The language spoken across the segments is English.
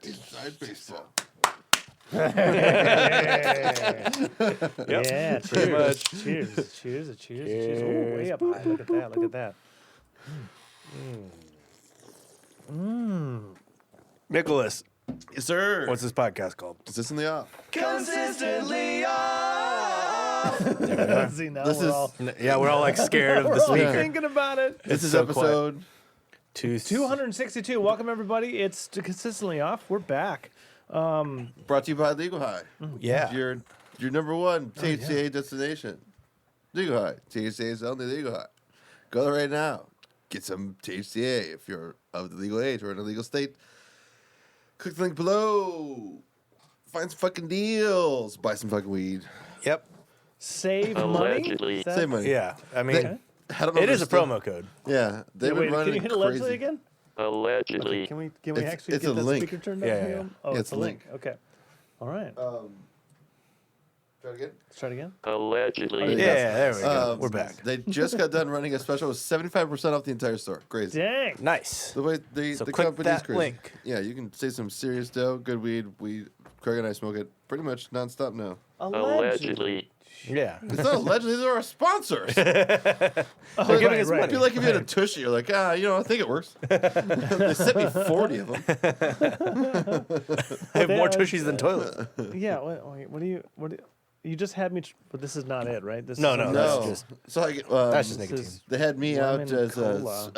Inside baseball. Yep. Yeah, Pretty much. Cheers. Ooh, way up high. Look at that. Nicholas, Yes, sir. what's this podcast called? Consistently off? Consistently off. See, now This we're is- all, Yeah, we're all like scared of the we're all speaker. thinking about it. This is so quiet. episode. 262. Welcome, everybody. It's Consistently Off. We're back. Brought to you by Legal High. Yeah. Your number one THCA destination. Legal High. THCA is only Legal High. Go there right now. Get some THCA if you're of the legal age or in a legal state. Click the link below. Find some fucking deals. Buy some fucking weed. Yep. Save Allegedly. money. Is that- Save money. Yeah. I mean, They- I don't know it if is a they're promo code. Yeah, they've Wait, been running can you hit crazy. allegedly again? Allegedly. Can we It's- actually it's get a that link. speaker turned up? Yeah, here? yeah. Oh, Yeah, it's a link. link. Okay. All right. Try it again. Let's try it again. Allegedly. Yeah, there we go. We're back. They just got done running a special with 75% off the entire store. Crazy. Dang. Nice. The way So the click company's that crazy. link. Yeah, you can save some serious dough, good weed. Craig and I smoke it pretty much nonstop now. Allegedly. Yeah. It's not allegedly, they're our sponsors. They're giving us I money. feel like if you had a Tushy, you're like, I think it works. They sent me 40 of them. I have more They- tushies than toilets. Yeah. What do you? You just had me. But this is not it, right? This No, is no, not- that's No. just So I get, that's just this nicotine. is- they had me out lemon as cola.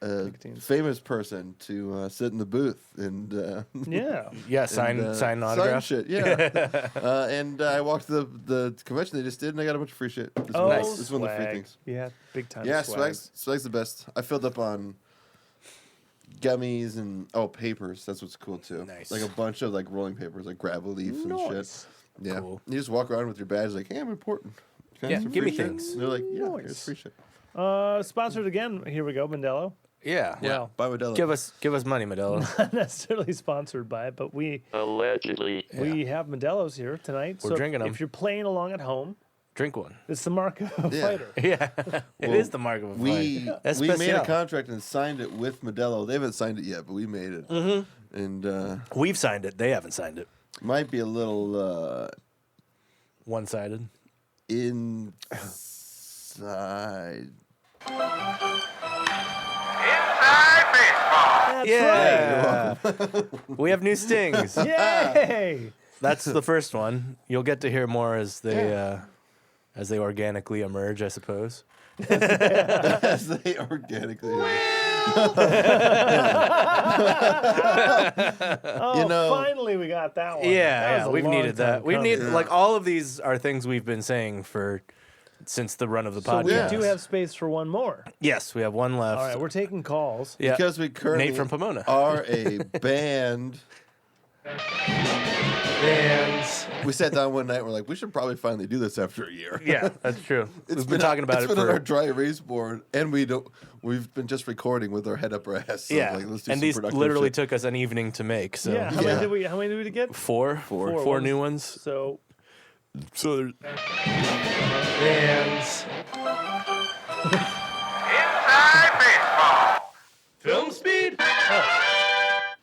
a Nicotine. famous person to sit in the booth and Yeah. Yeah, sign sign autograph. shit. Yeah, and I walked to the convention they just did, and I got a bunch of free shit. It's Oh, one of the- it's one of the free swag. things. Yeah, big time. Yeah, swag. swag's the best. I filled up on gummies and papers. That's what's cool too. Nice. Like a bunch of like rolling papers, like gravel leaf and shit. Nice. Yeah, Cool. you just walk around with your badge, like, hey, I'm important. Can I have Yeah, some give free me shit? things. And they're like, yeah, Nice. here's free shit. Sponsored again. Here we go, Mandello. Yeah. Wow. Buy Modelo. Give us money, Modelo. Not necessarily sponsored by it, but we Allegedly. have Modelo's here tonight. We're so drinking 'em. If you're playing along at home, Drink one. it's the mark of a Yeah. fighter. Yeah. It Well, is the mark of a We fight. That's we made a special. contract and signed it with Modelo. They haven't signed it yet, but we made it. Mm-hmm. And We've signed it. They haven't signed it. might be a little One-sided. inside. That's Yeah. We have new stings. right. Yay! That's the first one. You'll get to hear more as they organically emerge, I suppose. As they organically. Oh, know- finally we got that one. That Yeah, was a we've long needed time that. We've coming. needed like all of these are things we've been saying since the run of the So podcast. we do have space for one more. Yes, we have one left. All right, we're taking calls. Yeah. Because we currently Nate from Pomona. are a band. Bands. We sat down one night and we're like, we should probably finally do this after a year. Yeah, that's true. We've been been talking about it's it been on our for dry erase board, and we've been just recording with our head up our ass. So yeah. like, let's do And some these productive literally shit. took us an evening to make. So Yeah. How many did we get? Four Four new ones. So So there's bands. Film speed?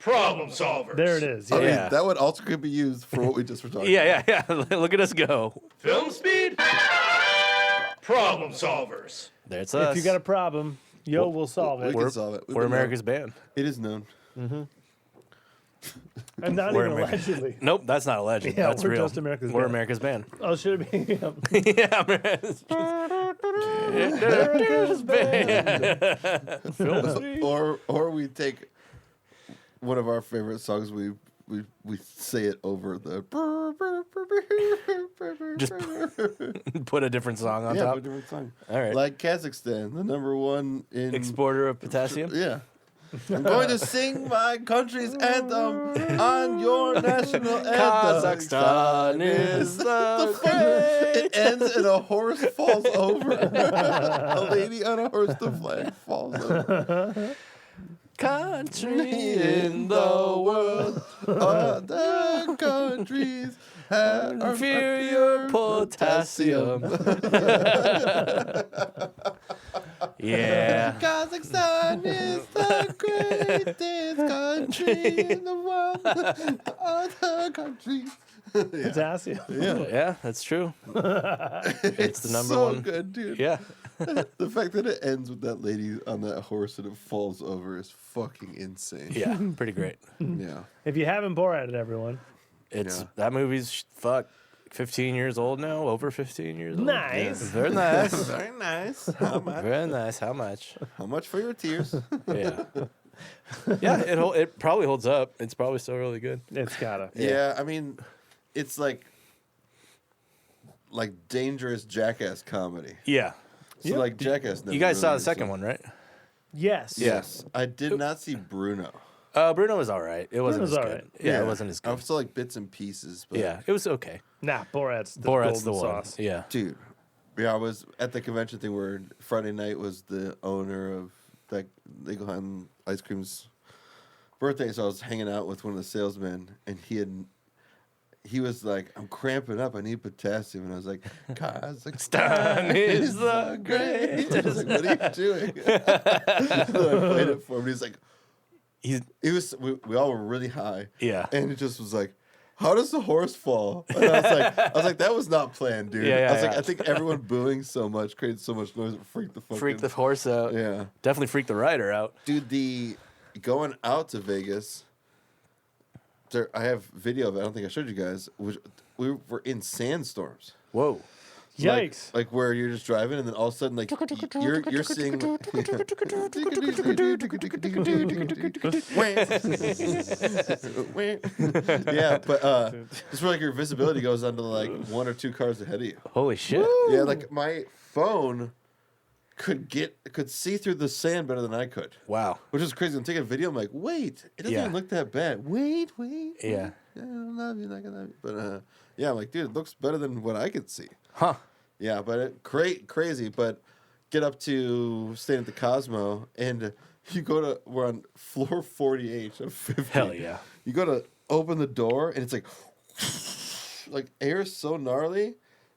Problem solvers. there it is. I Yeah. mean, Yeah. that one also could be used for what we just were talking. Yeah. Look at us go. Film speed? Problem solvers. There it's us. If you got a problem, we'll solve We it. can solve it. We've We're been America's band. known. It is known. And not We're even America. allegedly. Nope, that's not a legend. Yeah, that's we're real. just America's We're band. America's band. Oh, should it be? Yeah, America's band. Or we take one of our favorite songs. We say it over the. Just put a different song on yeah, top. but a different song. All right. Like Kazakhstan, the #1 in Exporter of potassium. Yeah. I'm going to sing my country's anthem on your national anthem. Kazakhstan is the It ends and a horse falls over. A lady on a horse, the flag falls over. country in the world. Other countries have Inferior potassium. Yeah. Kazakhstan is the the greatest country in the world. Other countries. It's Asio. Yeah, that's true. It's the number so one. good, dude. Yeah. The fact that it ends with that lady on that horse and it falls over is fucking insane. Yeah, pretty great. Yeah. If you haven't Borat it, everyone. It's Yeah. that movie's 15 years old now, over 15 years old. Nice. Very nice. Very nice. How much? Very nice. How much? How much for your tears? Yeah. Yeah, it probably holds up. It's probably still really good. It's gotta. Yeah, I mean, it's like dangerous jackass comedy. Yeah. So like Jackass. You guys saw the second one, right? Yes. Yes, I did not see Bruno. Bruno was all right. It wasn't Bruno's as all good. right. Yeah, it wasn't as I good. saw like bits and pieces. But Yeah, it was okay. Nah, Borat's the Borat's the golden one. sauce. Yeah. dude, yeah, I was at the convention thing where Friday night was the owner of that Legalheim Ice Cream's birthday, so I was hanging out with one of the salesmen, and he was like, "I'm cramping up. I need potassium." And I was like, "God, Time is the great." I was like, "What are you doing?" And I played it for him. He's like, we all were really high. Yeah. And it just was like, "How does the horse fall?" And I was like, that was not planned, dude. Yeah, I was like, yeah. I think everyone booing so much created so much noise it freaked the fucking Freak the horse out. Yeah. Definitely freak the rider out. Dude, the going out to Vegas. I have video of it. I don't think I showed you guys. We were in sandstorms. Whoa. Yikes. Like where you're just driving and then all of a sudden like you're seeing yeah, but it's where like your visibility goes down to like 1 or 2 cars ahead of you. Holy shit. Yeah, like my phone could see through the sand better than I could. Wow. Which is crazy. I'm taking a video. I'm like, wait, it doesn't Yeah. even look that bad. Wait. Yeah. I love you, not gonna love you. But yeah, I'm like, dude, it looks better than what I could see. Huh. Yeah, but crazy. But get up to staying at the Cosmo, and we're on floor 48 of 50. Hell yeah. You go to open the door, and it's like air is so gnarly.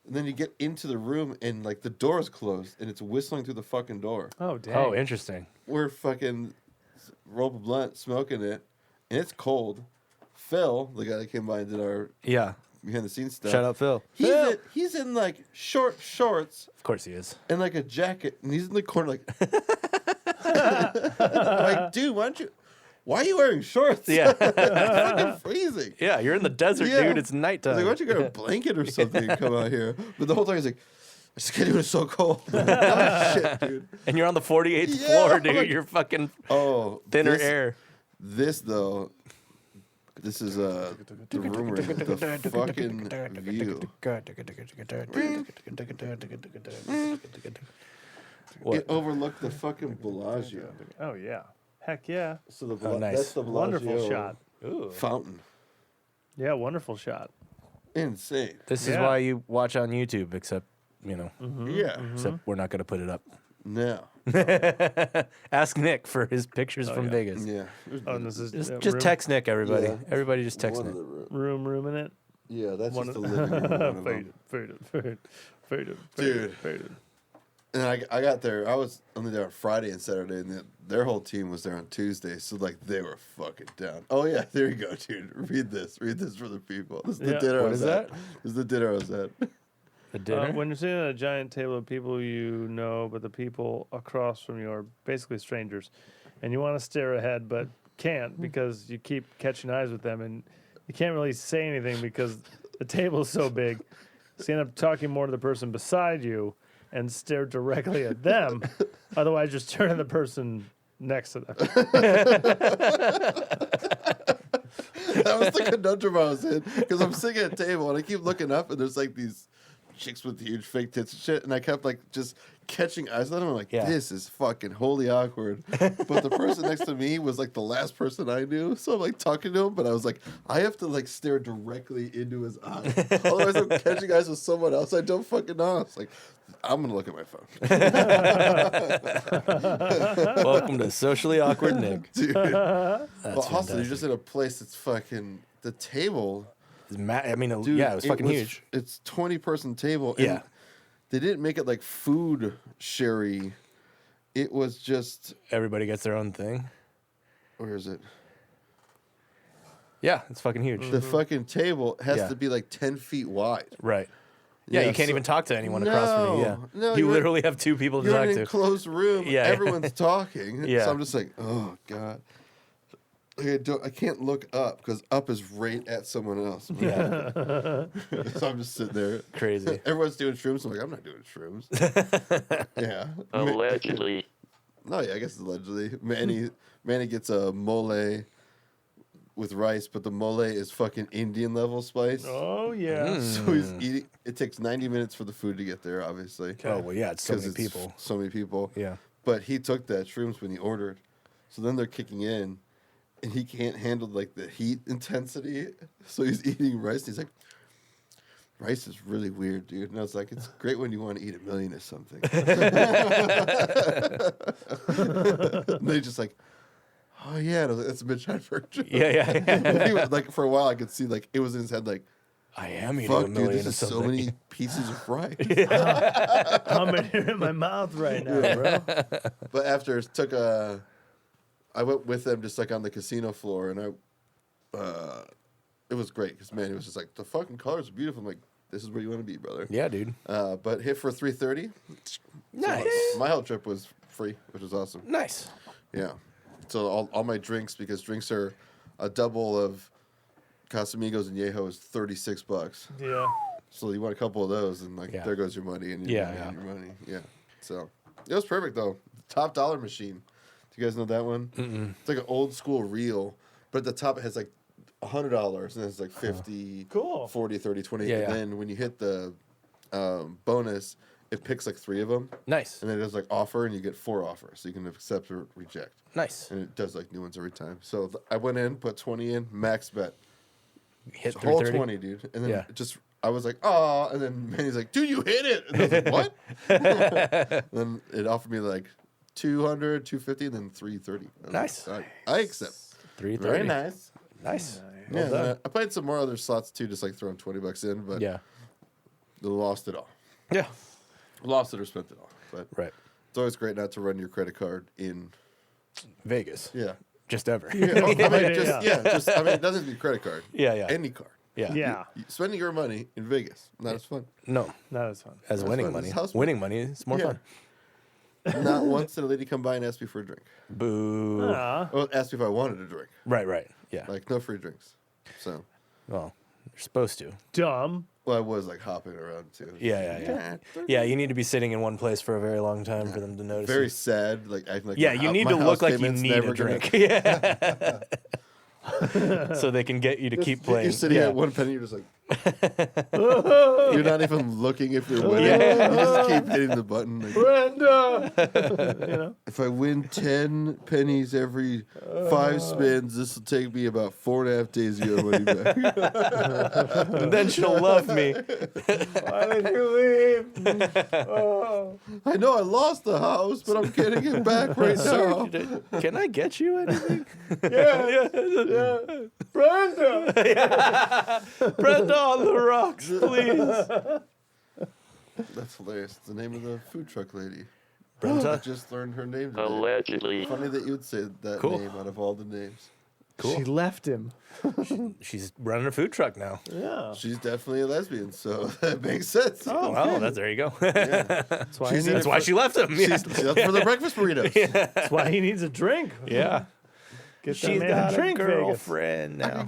And then you get into the room, and like the door is closed, and it's whistling through the fucking door. Oh, dang. Oh, interesting. We're fucking roll a blunt, smoking it, and it's cold. Phil, the guy that came by and did our Yeah. behind the scenes stuff. Shout out Phil. He's in like short shorts Of course he is. and like a jacket, and he's in the corner like, like, dude, why are you wearing shorts? Yeah. It's fucking freezing. Yeah, you're in the desert, Yeah. dude. It's I was nighttime. like, why don't you get a blanket or something and come out here? But the whole time he's like, I just can't do it. It's so cold. Oh, shit, dude. And you're on the 48th Yeah, floor, dude. like- You're fucking Oh, thinner air. This though, this is the room we're in, the fucking view. What? It overlooked the fucking Bellagio. Oh, yeah. Heck yeah. So the Oh, nice. that's the Bellagio Wonderful shot. fountain. Yeah, wonderful shot. Insane. This is Yeah. why you watch on YouTube, except, Yeah. except we're not going to put it up. No. Ask Nick for his pictures from yeah. Vegas. Yeah. Oh, and this is Just room, text Nick, everybody. Yeah. Everybody just text One Nick. of the room. room in it. Yeah, that's One just of- the living room. One of them. Dude. And I got there. I was only there on Friday and Saturday, and their whole team was there on Tuesday. So like they were fucking down. Oh yeah, there you go, dude. Read this for the people. This is the Yeah. dinner. I What was is at. that? This is the dinner I was at. The dinner? When you're sitting at a giant table of people you know, but the people across from you are basically strangers, and you want to stare ahead but can't because you keep catching eyes with them, and you can't really say anything because the table is so big. So you end up talking more to the person beside you and stare directly at them. Otherwise, just turn to the person next to them. That was the conundrum I was in because I'm sitting at a table and I keep looking up and there's like these chicks with huge fake tits and shit, and I kept like just catching eyes on them. I'm like, Yeah. this is fucking wholly awkward. But the person next to me was like the last person I knew, so I'm like talking to him, but I was like, I have to like stare directly into his eyes, otherwise I'm catching eyes with someone else I don't fucking know. It's like, I'm gonna look at my phone. Welcome to Socially Awkward Nick. Dude. That's But also, fantastic. you're just in a place that's fucking the table. I mean, Dude, yeah, it was fucking huge. It's 20-person table. And Yeah. they didn't make it like food sherry. It was just Everybody gets their own thing. where is it? Yeah, it's fucking huge. The fucking table has Yeah. to be like 10 feet wide. Right. Yeah, you can't so- even talk to anyone across from you. Yeah. No, you you're- literally have two people to You're talk in an to. enclosed room. Yeah. Everyone's talking. Yeah. So I'm just like, oh god. I can't look up because up is right at someone else. Yeah. So I'm just sitting there. Crazy. Everyone's doing shrooms. I'm like, I'm not doing shrooms. Yeah. Allegedly. No, yeah, I guess allegedly. Manny gets a mole with rice, but the mole is fucking Indian level spice. Oh yeah. So he's eating. It takes 90 minutes for the food to get there, obviously. Oh, well, yeah, it's so 'Cause many people. So many people. Yeah. But he took that shrooms when he ordered. So then they're kicking in, and he can't handle like the heat intensity. So he's eating rice. And he's like, rice is really weird, dude. And I was like, it's great when you want to eat 1 million or something. And they just like, oh yeah, and I was like, that's a Mitch Hedberg. Yeah. He was, like for a while, I could see like it was in his head like, I am eating fuck, 1 dude, million this or is so something. many pieces of rice. How many are in my mouth right now, bro? But after I went with them just like on the casino floor, and it was great because man, it was just like the fucking colors are beautiful. I'm like, this is where you want to be, brother. Yeah, dude. But hit for $330. Nice. So my whole trip was free, which was awesome. Nice. Yeah. So all my drinks, because drinks are a double of Casamigos and Yeho is $36. Yeah. So you want a couple of those, and like Yeah. there goes your money and your Yeah, money yeah. and your money. Yeah. So it was perfect though. Top dollar machine. Do you guys know that one? It's like an old school reel, but at the top it has like $100 and it's like 50, Cool. 40, 30, 20. Yeah, and yeah. then when you hit the bonus, it picks like 3 of them, Nice. and then it does like offer, and you get 4 offers, so you can accept or reject. Nice. And it does like new ones every time. So I went in, put 20 in, max bet. Hit Whole 330. 20, dude. And then Yeah. I was like, oh, and then Manny's like, dude, you hit it. And I was like, what? Then it offered me like 200, 250, and then 330. I was Nice. like, I accept. 330. Very nice. Nice. Yeah, Well and done. I played some more other slots too, just like throwing $20 in, but Yeah. lost it all. Yeah. Lost it or spent it all. But Right. it's always great not to run your credit card in. Vegas. Yeah. Just ever. Yeah, I mean, Yeah. it doesn't have to be credit card. Yeah, yeah. Any card. Yeah. Yeah. Spending your money in Vegas, not as fun. No. Not as fun. As winning fun. money. It's house money. Winning money is more Yeah. fun. Not once did a lady come by and ask me for a drink. Boo. Ah. Well, asked me if I wanted a drink. Right, right. Yeah. Like, no free drinks. So, Well, you're supposed to. Dumb. well, I was like hopping around too. Yeah. Yeah, you need to be sitting in one place for a very long time for them to notice. Very you. sad. Like, acting like Yeah, my you hou- need my to house look like you payment's need never a gonna- drink. Yeah. So they can get you to keep playing. You're sitting yeah. at one penny. You're just like, you're not even looking if you're winning. Yeah. You just keep hitting the button. Like, Brenda. You know. if I win 10 pennies every 5 spins, this will take me about 4.5 days to get money back. And then she'll love me. Why did you leave? Oh. I know I lost the house, but I'm getting it back right now. Can I get you anything? Yeah. Brenda. Brenda on the rocks, please. That's hilarious. It's the name of the food truck lady. I Brenda? just learned her name today. Allegedly. Funny that you would say that Cool. name out of all the names. Cool. She left him. She's running a food truck now. Yeah. She's definitely a lesbian, so that makes sense. Oh, well, there you go. That's why, She's he in needs, That's why she left him. Yeah. She's that's for the breakfast burritos. that's why he needs a drink. Yeah. Get that She's man got a a drink, Vegas. girlfriend now.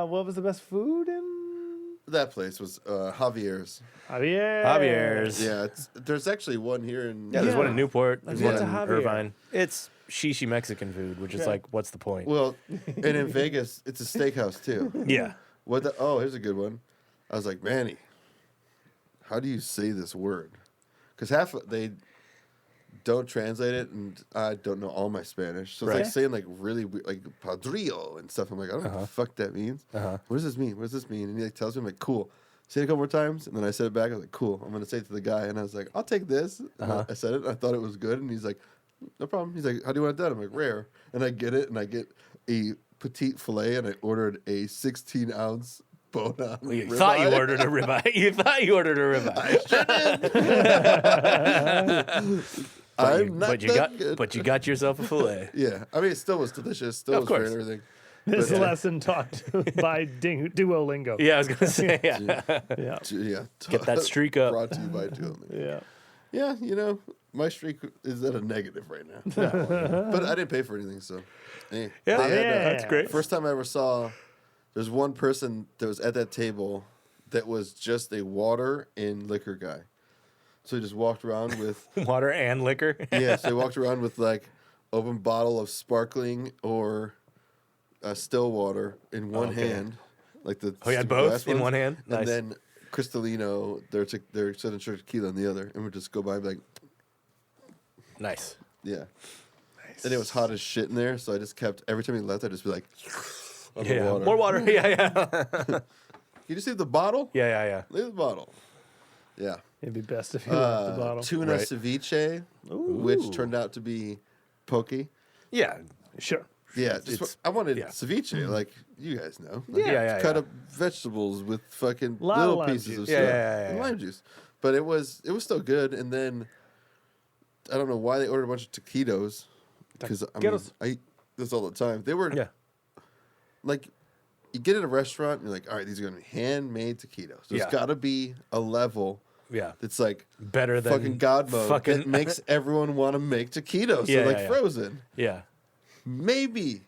What was the best food in That place was Javier's. Javier? Javier's. Yeah, there's actually one here in. Yeah, there's one Yeah. in Newport. There's Let's one get in to Javier. Irvine. It's shishi Mexican food, which is Okay. like, what's the point? Well, and in Vegas, it's a steakhouse too. Yeah. Here's a good one. I was like, Manny, how do you say this word? Because they don't translate it, and I don't know all my Spanish, so it's Right. like saying like really like padrillo and stuff. I'm like, I don't know what the fuck that means. What does this mean? What does this mean? And he like tells me, I'm like, cool. Say it a couple more times, and then I said it back. I was like, cool. I'm gonna say it to the guy, and I was like, I'll take this. And I said it. And I thought it was good, and he's like, no problem. He's like, how do you want it done? I'm like, rare. And I get it, and I get a petite fillet, and I ordered a 16-ounce bone-on. You thought you ordered a ribeye. You thought you ordered a ribeye. I'm not but you that got good. but you got yourself a fillet. Yeah, I mean, it still was delicious. Still Of was great course. and everything. This But, lesson taught by Duolingo. Yeah, I was gonna say yeah. Yeah. Yeah, Get that streak up. Brought to you by Duolingo. Yeah. Yeah, you know, my streak is at a negative right now. But I didn't pay for anything, so. Hey, Yeah, they had, that's great. First time I ever saw, there's one person that was at that table that was just a water and liquor guy. So he just walked around with, Water and liquor. yeah, so he walked around with like open bottle of sparkling or still water in one Okay. hand. Like the Oh, you had stupid glass both in ones, one hand? And Nice. then Cristalino, their signature tequila in the other. And we'd just go by and be like, Nice. yeah. And it was hot as shit in there, so I just kept, every time he left, I'd just be like, on the Yeah. water. More water. Yeah. You just leave the bottle? Yeah. Leave the bottle. Yeah. It'd be best if you left the bottle. Tuna Right. ceviche, which turned out to be poke. Yeah. Sure. Yeah, It's- I wanted yeah. ceviche, like you guys know. Like, Yeah. cut up vegetables with fucking Lot of little lime pieces of juice. stuff. Yeah. And lime juice. But it was still good. And then I don't know why they ordered a bunch of taquitos. Because Taquitos. I eat this all the time. They were Yeah. like, you get at a restaurant and you're like, all right, these are gonna be handmade taquitos. There's Yeah. gotta be a level Yeah. that's like Better than fucking God mode fucking that makes everyone want to make taquitos. Yeah, so like yeah. frozen. Yeah. Maybe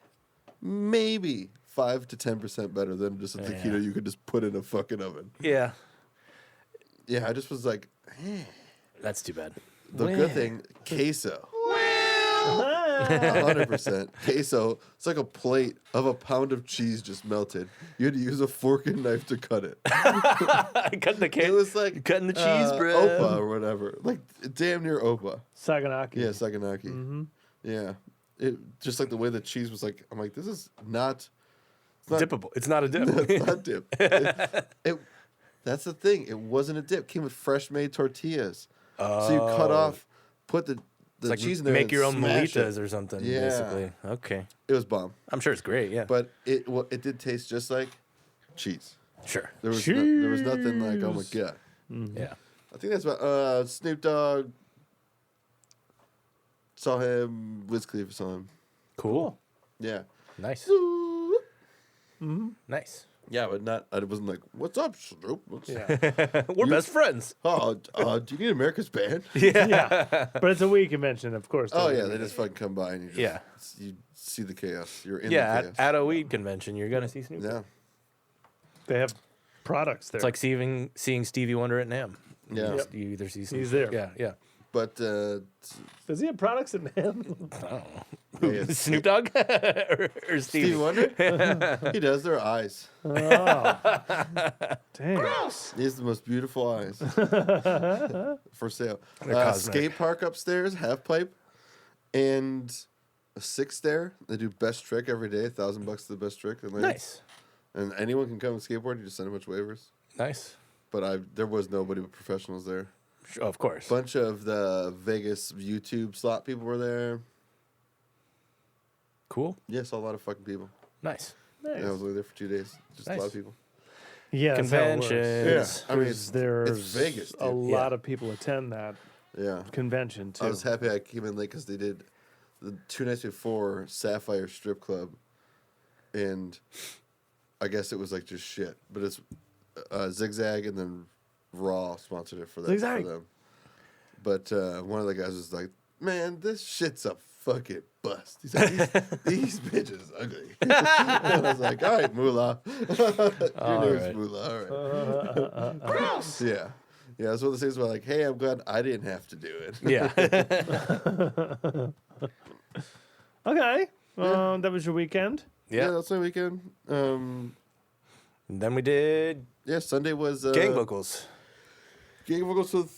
5 to 10% better than just a taquito Yeah. you could just put in a fucking oven. Yeah. Yeah, I just was like, That's too bad. the good thing, queso. 100% queso. It's like a plate of a pound of cheese just melted. You had to use a fork and knife to cut it. Cutting the cake. It was like Cutting the cheese bread. Opa or whatever, like damn near Opa. Saganaki. Yeah, Saganaki. Yeah, it just like the way the cheese was like. I'm like, this is not. It's not Dippable. It's not a dip. It's not dip. That's the thing. It wasn't a dip. It came with fresh made tortillas. So you cut off, put the It's like cheese in there, make and your own smash molitas it. or something. Yeah. Basically. Okay. It was bomb, I'm sure it's great. Yeah. but it did taste just like cheese. Sure. There was nothing like, oh my god. Yeah. I think that's about Snoop Dogg. Saw him. Wiz Khalifa saw him. Cool. Yeah. Nice. Nice. Yeah, but not. I wasn't like, "What's up, Snoop?" We're best friends. Oh, do you need America's band? Yeah. But it's a weed convention, of course. Oh don't yeah, we? they just fucking come by and you just, Yeah. you see the chaos. You're in Yeah. the chaos. At a weed convention, you're gonna see Snoop. Yeah, They have products there. It's like seeing Stevie Wonder at NAMM. yeah. You either see Snoop. He's there. Yeah. But Does he have products in him? yeah, Snoop Dogg or Stevie? Stevie Wonder, he does their eyes. Oh. Dang. He has the most beautiful eyes for sale. They're cosmic. Skate park upstairs, half pipe, and a 6 there. They do best trick every day. $1,000 to the best trick. Nice. And anyone can come and skateboard. You just send a bunch of waivers. Nice. But there was nobody but professionals there. Sure, of course. Bunch of the Vegas YouTube slot people were there. Cool. Yeah, saw a lot of fucking people. Nice. Yeah, I was only there for 2 days. Just a lot Nice. of people. Yeah, that's how it works. Conventions. I mean, There's Vegas, a dude. lot of people attend that Yeah. convention too. I was happy I came in late because they did the 2 nights before Sapphire Strip Club, and I guess it was like just shit. But it's Zigzag and then Raw sponsored it for that Zigzag. for them. But one of the guys was like, "Man, this shit's a fucking bust." He's like, "These bitches ugly." And I was like, "All right, Moolah." Your name's right. Moolah. All right. Gross. Yeah. Yeah, it's one of those things where like, hey, I'm glad I didn't have to do it. Yeah. Okay. That was your weekend. Yeah, yeah. that's my weekend. And then we did Yeah, Sunday was gang vocals. Gang vocals with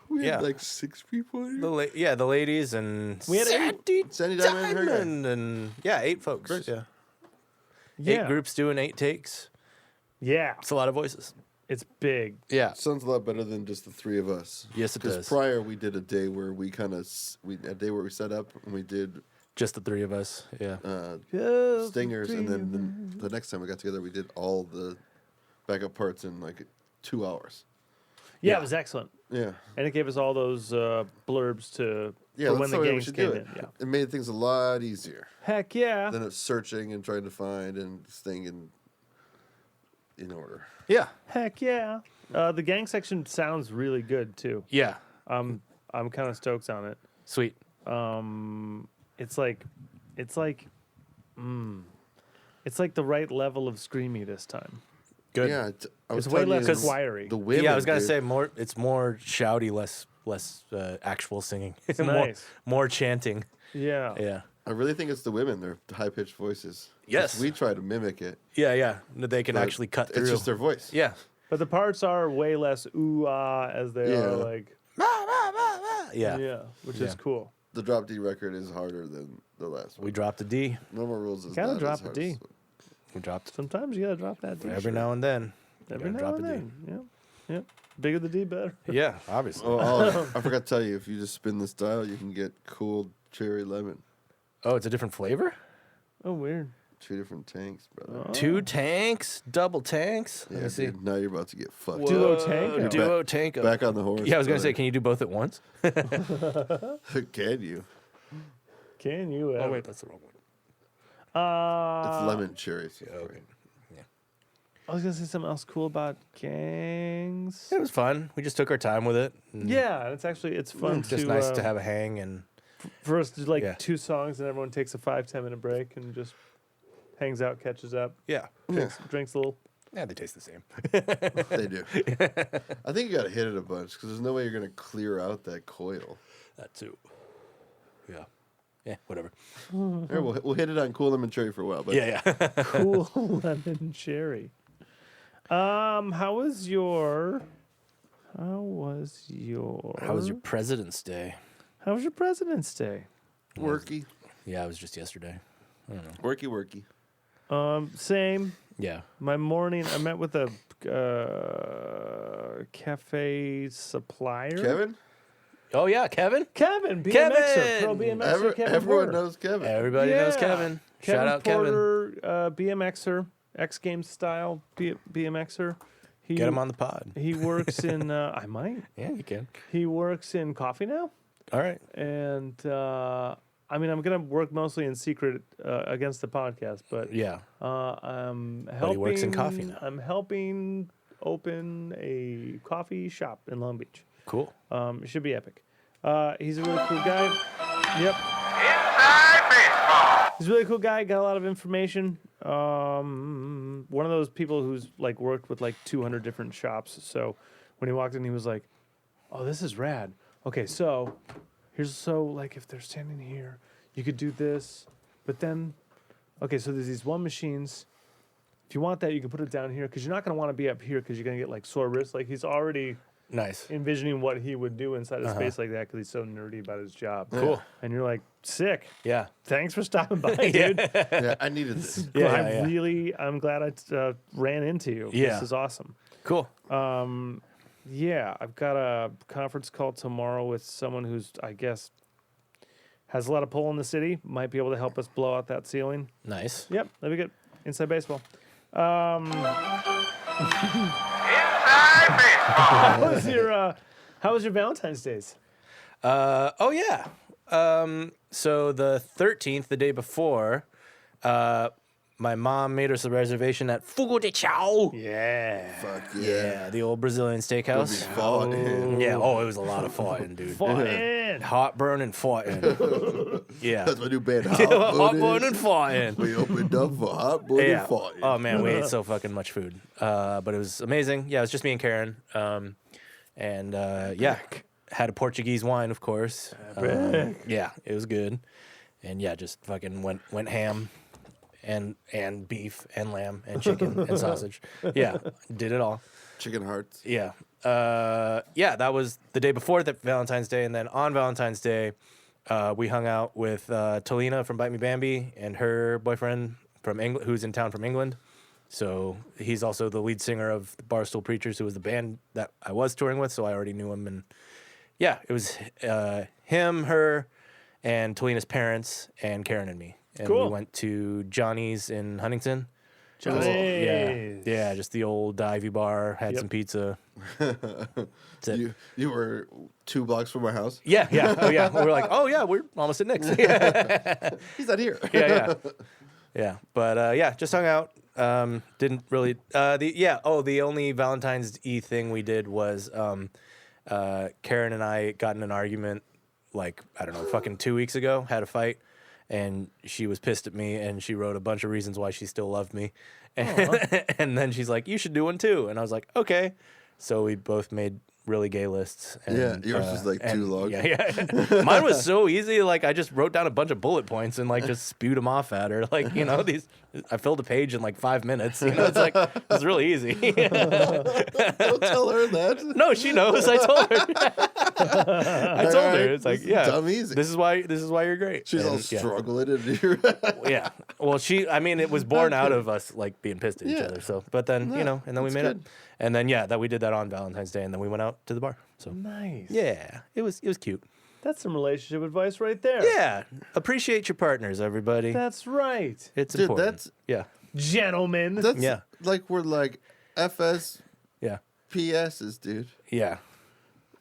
we had Yeah. like 6 people in The here. the ladies and We had Sandy Diamond and her guy. and yeah, 8 folks. Great. Yeah. Yeah. 8 groups doing 8 takes. Yeah. It's a lot of voices. It's big. Yeah. Sounds a lot better than just the 3 of us. Yes, it Because does. prior we did a day where we a day where we set up and we did Just the 3 of us. Yeah. stingers, and then the next time we got together we did all the backup parts in like 2 hours. Yeah, it was excellent. Yeah. And it gave us all those blurbs to Yeah, for that's when the the way we gangs should came do it. in. Yeah. It made things a lot easier Heck yeah. than of searching and trying to find and staying in order. Yeah. Heck yeah. The gang section sounds really good too. Yeah. I'm kind of stoked on it. Sweet. It's like it's like the right level of screamy this time. Good. Yeah, I was It's way telling less you, choiry. The women. Yeah, I was gonna dude. say more. It's more shouty, less actual singing. more, Nice. more chanting. Yeah. Yeah. I really think it's the women. Their high pitched voices. 'Cause Yes. we try to mimic it. Yeah. They can but actually cut through. It's just their voice. Yeah. But the parts are way less ooh ah as they Yeah. are like Yeah. which is Yeah. cool. The Drop D record is harder than the last one. We dropped a D. No More Rules is Gotta not drop as a hard D. as- We dropped Sometimes you gotta drop that D. every now and then. Every gotta now drop and a D. then. Yeah. Bigger the D, better. Yeah, obviously. Oh, I forgot to tell you, if you just spin this dial, you can get cooled cherry lemon. Oh, it's a different flavor? Oh, weird. 2 different tanks, brother. 2 tanks? Double tanks? Let Yeah, me see. dude, now you're about to get fucked. Duo up. tank? Duo tank. Back on the horse. Yeah, I was going to say, brother. can you do both at once? Can you? Can you? Oh, ever? wait, that's the wrong one. It's lemon cherries. Yeah, Okay. I was gonna say something else cool about gangs. It was fun. We just took our time with it. and Yeah, it's fun. It's just nice to have a hang and for us to do like Yeah. 2 songs and everyone takes a 5-10 minute break and just hangs out, catches up, yeah. drinks a little. Yeah, they taste the same. They do. I think you got to hit it a bunch because there's no way you're going to clear out that coil. That too. Yeah. Yeah, whatever. Here, we'll hit it on Cool Lemon Cherry for a while. But Yeah. Cool lemon cherry. How was your How was your President's Day? How was your President's Day? worky. Yeah, it was just yesterday. I don't know. Worky. Same. Yeah. My morning, I met with a cafe supplier. Kevin? Oh, yeah, Kevin? Kevin, BMXer, Kevin! pro BMXer, Kevin Everyone Porter. knows Kevin. Everybody knows Yeah. Kevin. Shout out Kevin. Porter, BMXer, X Games style BMXer. He, Get him on the pod. He works in. I might. Yeah, you can. He works in coffee now, All right. and I mean, I'm gonna work mostly in secret against the podcast, but Yeah. I'm helping. But he works in coffee now. I'm helping open a coffee shop in Long Beach. Cool. It should be epic. He's a really cool guy. Yep. He's a really cool guy. Got a lot of information. One of those people who's like worked with like 200 different shops. So when he walked in, he was like, "Oh, this is rad. Okay, so like if they're standing here, you could do this, but then, okay, so there's these 1 machines. If you want that, you can put it down here because you're not gonna want to be up here because you're gonna get like sore wrists. Like he's already Nice. envisioning what he would do inside a space like that because he's so nerdy about his job. Cool. And you're like, sick. Yeah. Thanks for stopping by, dude. Yeah, I needed this. Yeah, I'm glad I ran into you. Yeah. This is awesome. Cool. Yeah, I've got a conference call tomorrow with someone who's, I guess, has a lot of pull in the city. Might be able to help us blow out that ceiling. Nice. Yep, that'd be good. Inside baseball. How was your Valentine's Days? Oh, yeah. So the 13th, the day before, my mom made us a reservation at Fogo de Chao. Yeah. Fuck Yeah, yeah. the old Brazilian steakhouse. Fought in. Yeah, oh, it was a lot of fighting, dude. Fun. Hot burning fighting. Yeah. That's my new band. Hot burning fighting. We opened up for hot burning Yeah. fighting. Oh man, we ate so fucking much food. But it was amazing. Yeah, it was just me and Karen. Yeah, had a Portuguese wine, of course. Yeah, it was good. And yeah, just fucking went ham and beef and lamb and chicken and sausage. Yeah, did it all. Chicken hearts. Yeah. Yeah, that was the day before the Valentine's Day, and then on Valentine's Day, we hung out with Talina from Bite Me Bambi and her boyfriend from England, who's in town from England. So he's also the lead singer of the Barstool Preachers, who was the band that I was touring with. So I already knew him, and yeah, it was him, her, and Talina's parents, and Karen and me. And Cool. we went to Johnny's in Huntington. Nice. Yeah, just the old Ivy bar. Had Yep. some pizza. That's it. You were 2 blocks from my house. Yeah. Oh yeah. We're like, oh yeah, we're almost at Nick's. Yeah. He's not here. Yeah. But yeah, just hung out. Didn't really. The only Valentine's Eve thing we did was Karen and I got in an argument like, I don't know, fucking 2 weeks ago. Had a fight, and she was pissed at me, and she wrote a bunch of reasons why she still loved me, and then she's like, you should do one too, and I was like, okay. So we both made really gay lists. And, Yeah, yours was like too long. Yeah. Mine was so easy. Like I just wrote down a bunch of bullet points and like just spewed them off at her. Like, you know, I filled a page in like 5 minutes. You know, it's like, it's really easy. Don't tell her that. No, she knows. I told her. I told her. It's like, yeah, dumb easy. this is why you're great. She's all And, yeah. struggling and you're Yeah. Well, it was born out of us like being pissed at each Yeah. other. So, but then, you know, and then we that's made good. up. And then, yeah, that we did that on Valentine's Day, and then we went out to the bar. So, Nice. yeah, it was cute. That's some relationship advice right there. Yeah. Appreciate your partners, everybody. That's right. It's Dude, important. that's Gentlemen. that's Yeah. like we're like FS Yeah. PSs, dude. Yeah.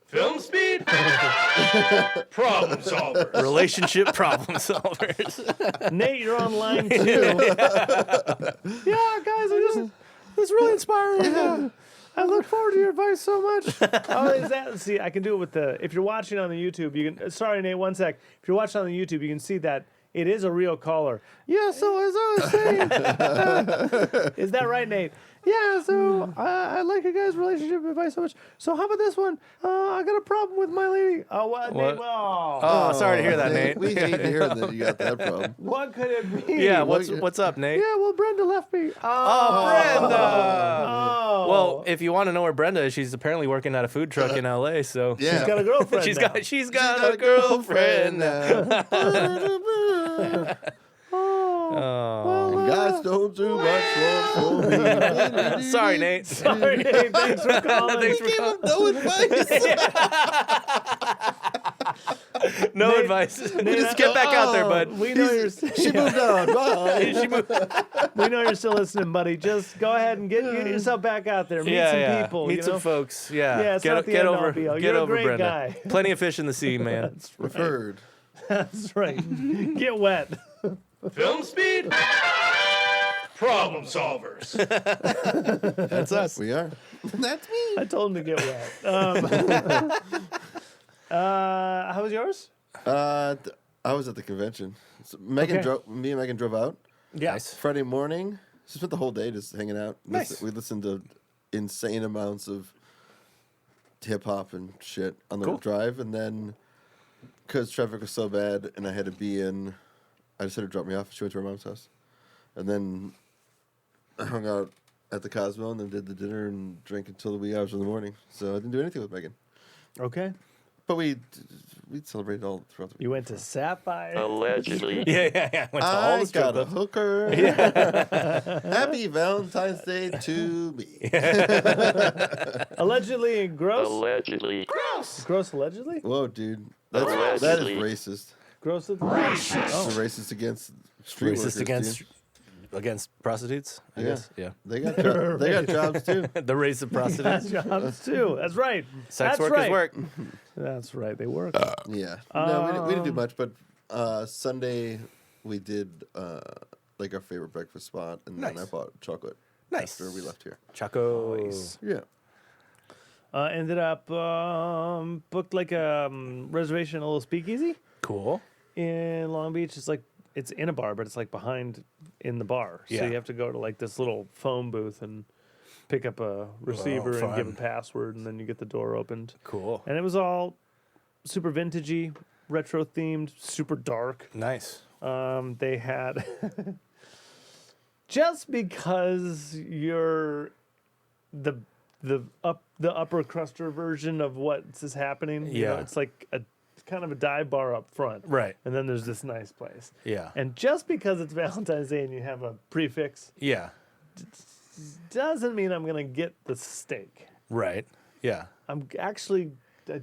Film speed? Problem solvers. Relationship problem solvers. Nate, you're on line 2. Yeah, guys, It's really inspiring. I look forward to your advice so much. See, I can do it with if you're watching on the YouTube, you can, sorry, Nate, one sec. If you're watching on the YouTube, you can see that it is a real caller. Yeah, so as I was saying, is that right, Nate? Yeah, so I like your guys' relationship advice so much. So how about this one? I got a problem with my lady. Oh, what? Nate? Oh, sorry to hear that, Nate. We hate to hear that you got that problem. What could it be? Yeah, what's up, Nate? Yeah, well, Brenda left me. Oh, Brenda. Oh. Well, if you want to know where Brenda is, she's apparently working at a food truck in LA. So Yeah. She's got a girlfriend she's now. got a girlfriend now. And guys don't do much for me. Sorry, Nate. Sorry, Nate. Thanks for calling. Thanks for Give him calling. no advice. No advice. Just get back out there, bud. We know you're. She moved on. Bye. She moved- We know you're still listening, buddy. Just go ahead and get yourself back out there. Meet some people. Meet you some know? folks. Yeah. Yeah, it's not the get end all over. be all. Get You're a over great Brenda. guy. Plenty of fish in the sea, man. Referred. That's right. Get wet. Film speed? Problem solvers. That's us. We are. That's me. I told him to get wet. How was yours? I was at the convention. So Megan Okay. me and Megan drove out Nice. Friday morning. She spent the whole day just hanging out. Nice. We listened to insane amounts of hip hop and shit on the Cool. drive, and then because traffic was so bad and I had to be in, I just had her drop me off. She went to her mom's house, and then I hung out at the Cosmo and then did the dinner and drank until the wee hours of the morning. So I didn't do anything with Megan, Okay. but we celebrated all throughout the week. You went to Sapphire. Allegedly. Yeah. Went to all I the strip got a clubs. hooker. Happy Valentine's Day to me. Allegedly gross. Allegedly. Gross allegedly? Whoa, dude. That is Allegedly. racist. Gross It's racist against street workers, Racist dude. against prostitutes, I guess. Yeah. They got they got jobs too. The race of prostitutes. Jobs too. That's right. Sex That's workers right. work. That's right. They work. Yeah. No, we didn't do much, but Sunday we did like our favorite breakfast spot, and then I Nice. bought chocolate Nice. after we left here. Choco. Yeah. Ended up booked like a reservation, a little speakeasy Cool. in Long Beach. It's in a bar, but it's like behind in the bar. So Yeah. you have to go to like this little phone booth and pick up a receiver and give a fun. password, and then you get the door opened. Cool. And it was all super vintagey, retro themed, super dark. Nice. They had just because you're the upper cruster version of what's happening. You know, Yeah. it's like it's kind of a dive bar up front, Right. and then there's this nice place. Yeah. And just because it's Valentine's Day and you have a prefix Yeah. doesn't mean I'm gonna get the steak. Right. Yeah. I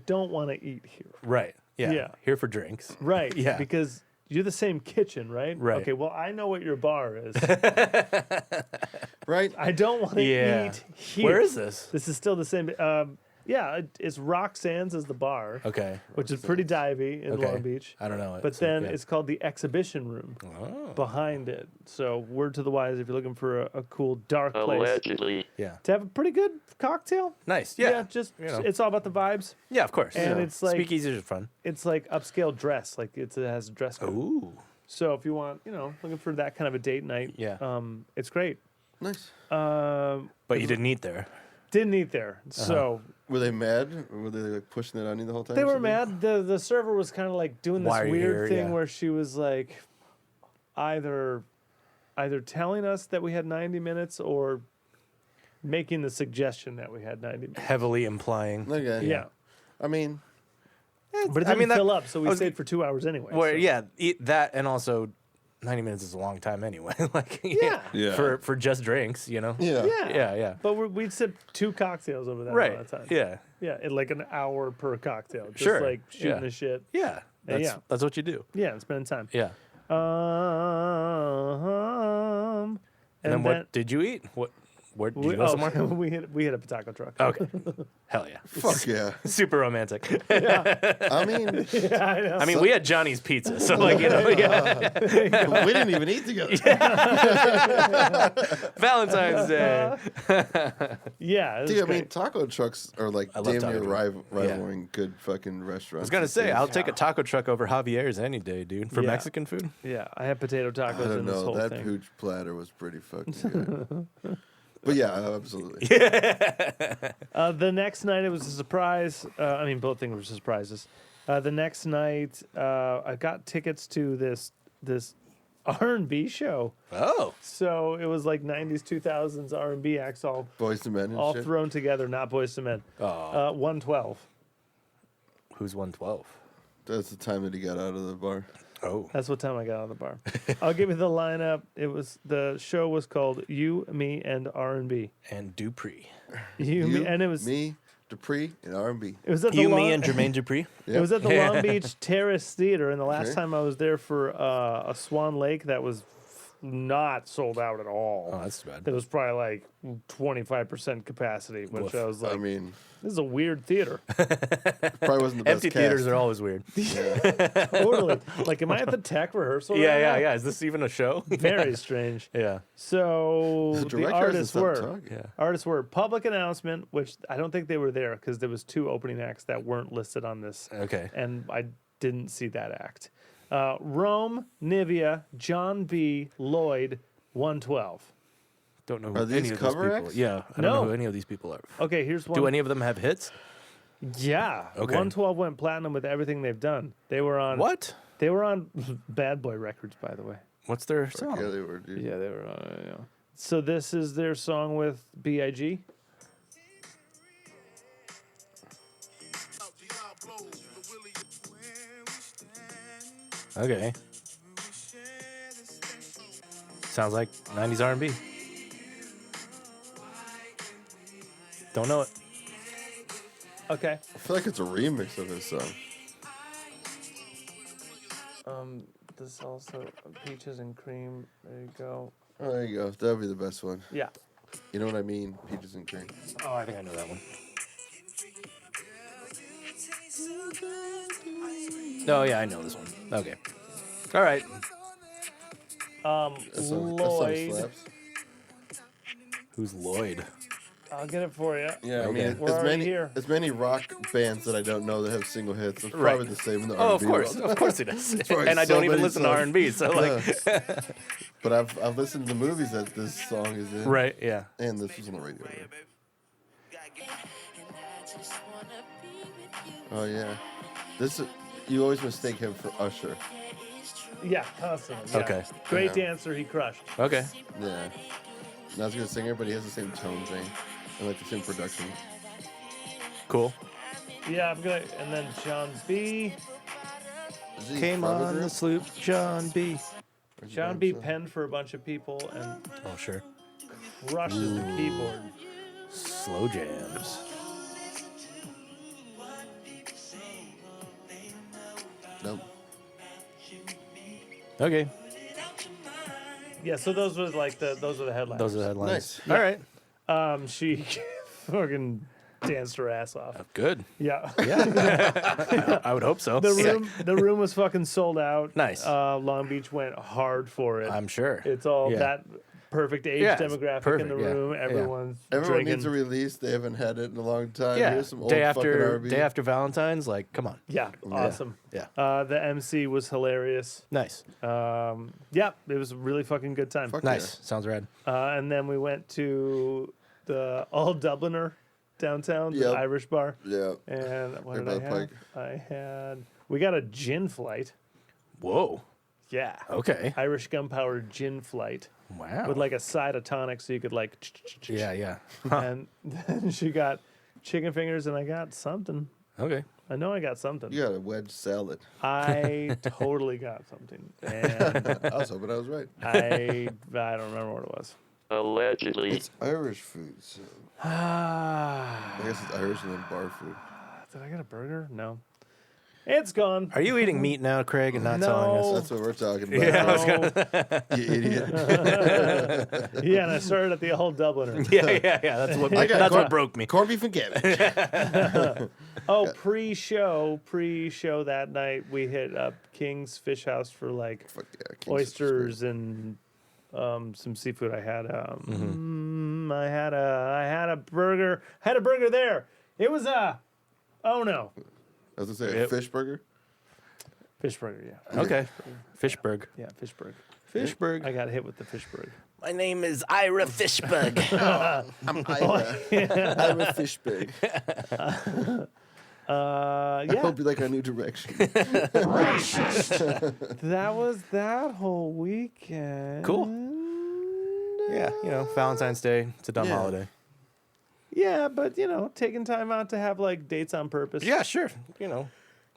don't want to eat here. Right. Yeah. Yeah. Here for drinks. Right. Yeah. Because you're the same kitchen, right? Right. Okay. Well, I know what your bar is. Right? I don't want to Yeah. eat here. Where is this? This is still the same. It's Roxanne's is the bar, Okay. which is pretty divey in Okay. Long Beach. I don't know it. But so, then yeah. it's called the Exhibition Room Oh. behind it. So word to the wise, if you're looking for a cool dark place Allegedly. Yeah. to have a pretty good cocktail. Nice. Yeah. Just you know. it's all about the vibes. Yeah, of course. And Yeah. it's like- Speakeasies are fun. It's like upscale dress, like it has a dress code. Ooh. So if you want, looking for that kind of a date night, Yeah. it's great. Nice. But you didn't eat there. Didn't eat there, so Were they mad? Were they like pushing it on you the whole time? they or were something? mad. The server was kind of like doing this Why are you weird here? thing Yeah. where she was like, either telling us that we had 90 minutes or making the suggestion that we had 90 minutes. Heavily implying. Okay. Yeah. I mean, But it I didn't mean, that- fill up, so we I was stayed for 2 hours anyway. Well, so- yeah, eat that, and also 90 minutes is a long time anyway. Like, Yeah. Yeah. for just drinks, you know. yeah. Yeah. Yeah. But we'd sip 2 cocktails over that Right. amount of time. Yeah. Yeah, in like an hour per cocktail. Just Sure. like shooting Yeah. the shit. Yeah. That's yeah. that's what you do. Yeah, and spending time. Yeah. And then what did you eat? Where did you go somewhere? we hit a taco truck. Okay. Hell yeah. Fuck yeah. Super romantic. I mean, Yeah, I know. I mean, we had Johnny's Pizza, so like, yeah. we didn't even eat together. Valentine's Day. Yeah, it was Dude, I great. mean, taco trucks are like love damn taco near truck. rivaling good fucking restaurants. I was gonna say, these I'll days. take a taco truck over Javier's any day, dude, for Yeah. Mexican food. Yeah, I had potato I tacos don't in this know. whole That thing. pooch platter was pretty fucking good. But yeah, absolutely. The next night it was a surprise. I mean, both things were surprises. The next night, I got tickets to this R&B show. Oh. So it was like 90s, 2000s R&B acts all Boys to Men and shit. thrown together, not Boys to Men. 112. Who's 112? That's the time that he got out of the bar. Oh. That's what time I got out of the bar. I'll give you the lineup. The show was called You, Me, and R&B. And Dupree. You, Me, and it was me, Dupree, and R&B. It was at the You, Long, me, and Jermaine Dupree. It was at the Yeah. Long Beach Terrace Theater, and the last Okay. time I was there for a Swan Lake that was not sold out at all. Oh, that's too bad. It was probably like 25% capacity, which Woof. I was like, I mean, this is a weird theater. probably wasn't the best Empty theaters cast. are always weird. Totally. Like, am I at the tech rehearsal? Yeah, right yeah, now? yeah. Is this even a show? Very strange. Yeah. So The the director artists hasn't were stopped talking. Yeah. artists were public announcement, which I don't think they were there because there was 2 opening acts that weren't listed on this, Okay. and I didn't see that act. Rome, Nivea, John B, Lloyd, 112. Don't know Are who these any of those cover people. acts? Yeah, I don't No. know who any of these people are. Okay, here's one. Do any of them have hits? Yeah. Okay. 112 went platinum with everything they've done. They were on What? They were on Bad Boy Records, by the way. What's their Yeah, song? they were, dude. Yeah, they were on yeah. So this is their song with B.I.G. Okay. Sounds like 90s R&B. Don't know it. Okay. I feel like it's a remix of his song. This also Peaches and Cream. There you go. Oh, there you go. That'd be the best one. Yeah. You know what I mean? Peaches and cream. Oh, I think I know that one. Oh, yeah, I know this one. Okay. All right. That song Lloyd. slaps. Who's Lloyd? I'll get it for you. Yeah, I Okay. mean, We're as already many here. as many rock bands that I don't know that have single hits. It's Right. probably the same in the Oh, R&B of course. world. Of course it is. probably And I so don't even many listen to songs. R&B, so like... But I've listened to movies that this song is in. Right, yeah. And this was on the radio. Right? Oh yeah, this is, you always mistake him for Usher. Yeah, constantly. Yeah. Okay. Great Yeah. dancer. He crushed. Okay. Yeah, not as good a singer, but he has the same tone thing and like the same production. Cool. Yeah, I'm gonna. And then John B. Is he Came from a on group? the sloop, John B. Or is he John by B. himself? penned for a bunch of people and Oh, sure. crushes the keyboard. Slow jams. Nope. Okay. Yeah, so those were the headlines. Those are the headlines. Nice. All right. She fucking danced her ass off. Good. Yeah. Yeah. I would hope so. The room was fucking sold out. Nice. Long Beach went hard for it. I'm sure. It's all Yeah. that perfect age Yeah, it's demographic perfect, in the yeah. room. Yeah. Everyone's Everyone drinking. needs a release. They haven't had it in a long time. Yeah. Here's some old Day fucking after RB. day after Valentine's, like, come on. Yeah, awesome. Yeah. The MC was hilarious. Nice. Yeah, it was a really fucking good time. Fuck Nice. Sounds rad. And then we went to the All Dubliner downtown, the Yep. Irish bar. Yeah. And what Right did I by have? the Pike. We got a gin flight. Whoa. Yeah. Okay. Irish gunpowder gin flight Wow. with like a side of tonic so you could like. Yeah, yeah. And then she got chicken fingers and I got something. Okay. I know I got something. You got a wedge salad. I totally got something. And I was hoping I was right. I don't remember what it was. Allegedly. It's Irish food, so I guess it's Irish and then bar food. Did I get a burger? No. It's gone. Are you eating meat now, Craig, and not No. telling us? That's what we're talking about. Yeah, I was You idiot. Yeah, and I started at the Old Dubliner. Yeah. That's what I got that's corn- what broke me. Corned beef and cabbage. Oh, pre-show that night, we hit up King's Fish House for like Fuck yeah. King's oysters and some seafood. I had I had a burger. Had a burger there. It was oh no, I was gonna say a Yep. fish burger. fish burger. Yeah, Okay. Fishberg. yeah, fish burger. Fishberg. I got hit with the fish burger. My name is Ira Fishberg. I'm Ira Fishbag. I Yeah, hope you like our new direction. that was that whole weekend. Cool. Yeah, Valentine's Day. It's a dumb Yeah. holiday. Yeah, but taking time out to have like dates on purpose. Yeah, sure. trying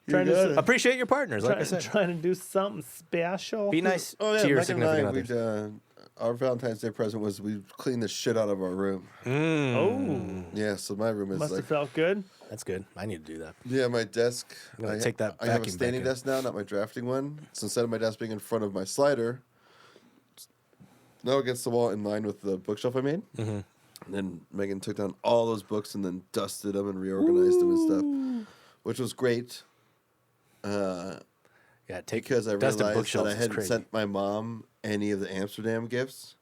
got to it. Appreciate your partners, like I said. trying to do something special. Be nice Oh yeah, to your Megan and I, significant others. our Valentine's Day present was we cleaned the shit out of our room. Oh, Yeah, so my room is must like have felt good. That's good. I need to do that. yeah, my desk. I'm gonna take that I have a vacuum standing back in. desk now, not my drafting one. So instead of my desk being in front of my slider, it's now against the wall in line with the bookshelf I made. Mm-hmm. And then Megan took down all those books and then dusted them and reorganized them and stuff, which was great. Yeah, take Because I dusted realized that bookshelves I is hadn't crazy. sent my mom any of the Amsterdam gifts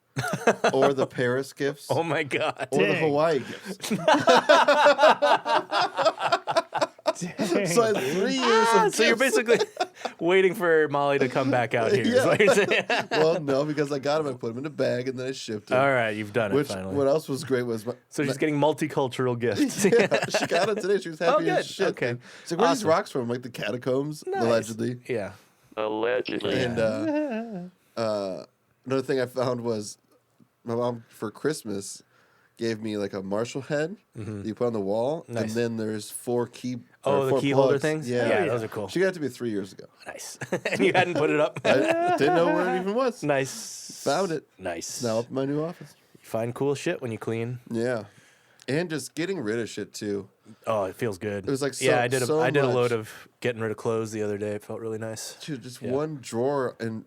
or the Paris gifts Oh my god. or the Dang. Hawaii gifts. Dang. So I had 3 years of So you're gifts. basically waiting for Molly to come back out here. is Yeah. what you're saying. Well, no, because I got them, I put them in a bag, and then I shipped them. All right, you've done it Which, finally. what else was great was So she's getting multicultural gifts. yeah, she got it today. She was happy Oh, as good. shit. Okay. She's like, where are these Awesome. rocks from? Like the catacombs, Nice. allegedly. Yeah. Allegedly. And another thing I found was my mom for Christmas gave me like a Marshall head that you put on the wall, Nice. and then there's 4 key. Oh, or the 4 key holder plugs. things? Yeah. Yeah, those are cool. She got it to me 3 years ago. Nice. And you hadn't put it up? I didn't know where it even was. Nice. Found it. Nice. Now up in my new office. You find cool shit when you clean. Yeah. And just getting rid of shit too. Oh, it feels good. It was like yeah, I did so I did a much. load of getting rid of clothes the other day. It felt really nice. Dude, just Yeah. one drawer and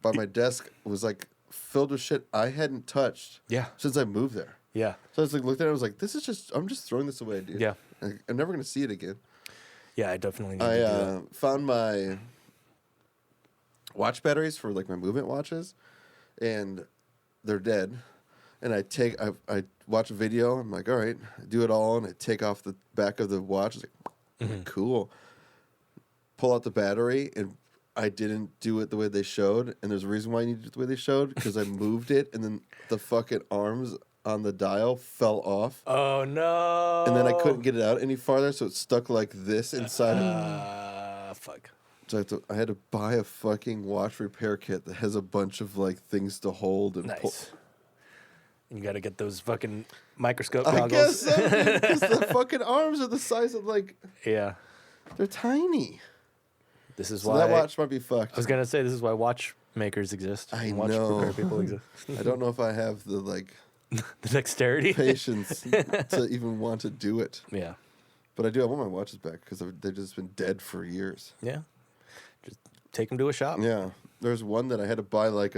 by my desk was like filled with shit I hadn't touched Yeah. since I moved there. Yeah. So I was like, looked at it, I was like, this is just, I'm just throwing this away, dude. Yeah. Like, I'm never gonna see it again. Yeah, I definitely need to do that. I found my watch batteries for like my movement watches, and they're dead. And I watch a video. I'm like, all right, I do it all, and I take off the back of the watch. It's like, cool. Pull out the battery, and I didn't do it the way they showed. And there's a reason why I needed it the way they showed, because I moved it, and then the fucking arms on the dial fell off. Oh no. And then I couldn't get it out any farther, so it stuck like this inside. Fuck. So I had to buy a fucking watch repair kit that has a bunch of like things to hold and pull. Nice. And you got to get those fucking microscope I goggles. guess so, because the fucking arms are the size of like Yeah. they're tiny. This is So why that watch might be fucked. I was gonna say this is why watchmakers exist. I and watch know. repair people exist. I don't know if I have the like The dexterity. patience to even want to do it, Yeah. but I do. I want my watches back because they've just been dead for years. Yeah. Just take them to a shop. Yeah, There's one that I had to buy like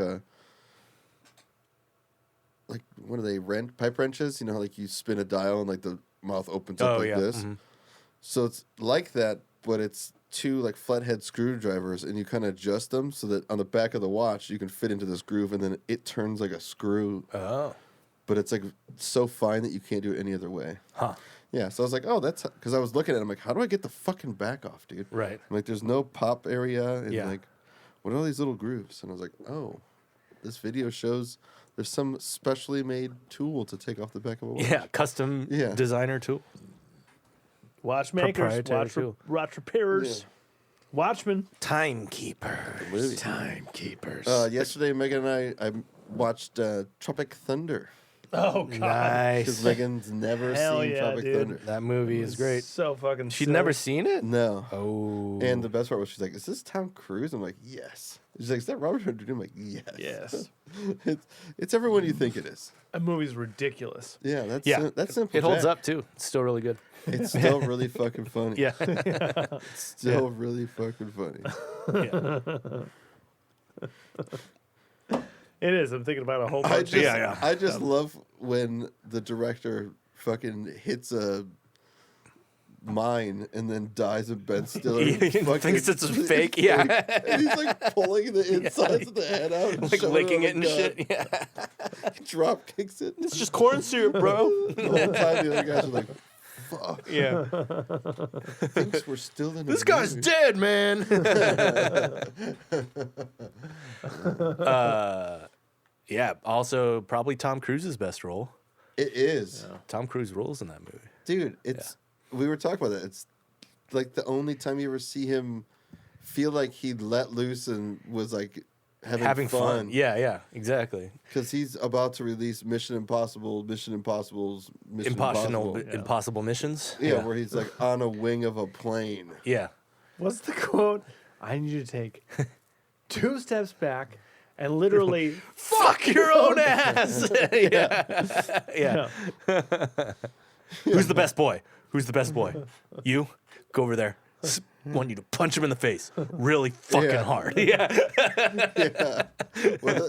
what are they, pipe wrenches? You know, like you spin a dial and like the mouth opens up this. Mm-hmm. So it's like that, but it's 2 like flathead screwdrivers, and you kind of adjust them so that on the back of the watch you can fit into this groove, and then it turns like a screw. Oh. But it's like so fine that you can't do it any other way. Huh. Yeah, so I was like, oh, that's because I was looking at it. I'm like, how do I get the fucking back off, dude? Right. I'm like, there's no pop area, and Yeah. like, what are all these little grooves? And I was like, oh, this video shows there's some specially made tool to take off the back of a watch. Yeah, custom designer tool. Watchmakers, Proprietary tool. watch repairers, watchmen. Timekeeper. movie. Timekeepers. Yesterday, Megan and I watched Tropic Thunder. Oh god, Nice. Because Megan's never Hell seen yeah, Tropic dude. Thunder. That movie is great. So fucking. She'd silly. never seen it? No. Oh. And the best part was she's like, is this Tom Cruise? I'm like, yes. She's like, is that Robert Downey Jr.? I'm like, yes. Yes, It's everyone you think it is. that movie's ridiculous. Yeah, that's Yeah. that's simple. It holds Jack. up too. It's still really good. It's still really fucking funny. Yeah. It's still really fucking funny. It is. I'm thinking about a whole I bunch. just, I just love when the director fucking hits a mine and then dies of Ben Stiller. He thinks it's a fake. Yeah. And he's like pulling the insides of the head out and Like shoving licking it it and on shit. Yeah. the gun. Drop kicks it. It's just corn syrup, bro. The whole time the other guys are like, fuck. Yeah. Thinks we're still in This a guy's movie. dead, man. Yeah. Also, probably Tom Cruise's best role. It is. Tom Cruise rules in that movie. Dude, it's we were talking about that. It's like the only time you ever see him feel like he let loose and was like having fun. Yeah, exactly. Because he's about to release Mission Impossible, Mission Impossible's Mission Impossible, Impossible. impossible missions. Yeah, where he's like on a wing of a plane. Yeah. What's the quote? I need you to take 2 steps back and literally Fuck your own ass. Yeah. Who's the best boy? Who's the best boy? You? Go over there. Want you to punch him in the face really fucking hard. Yeah. Yeah. Well,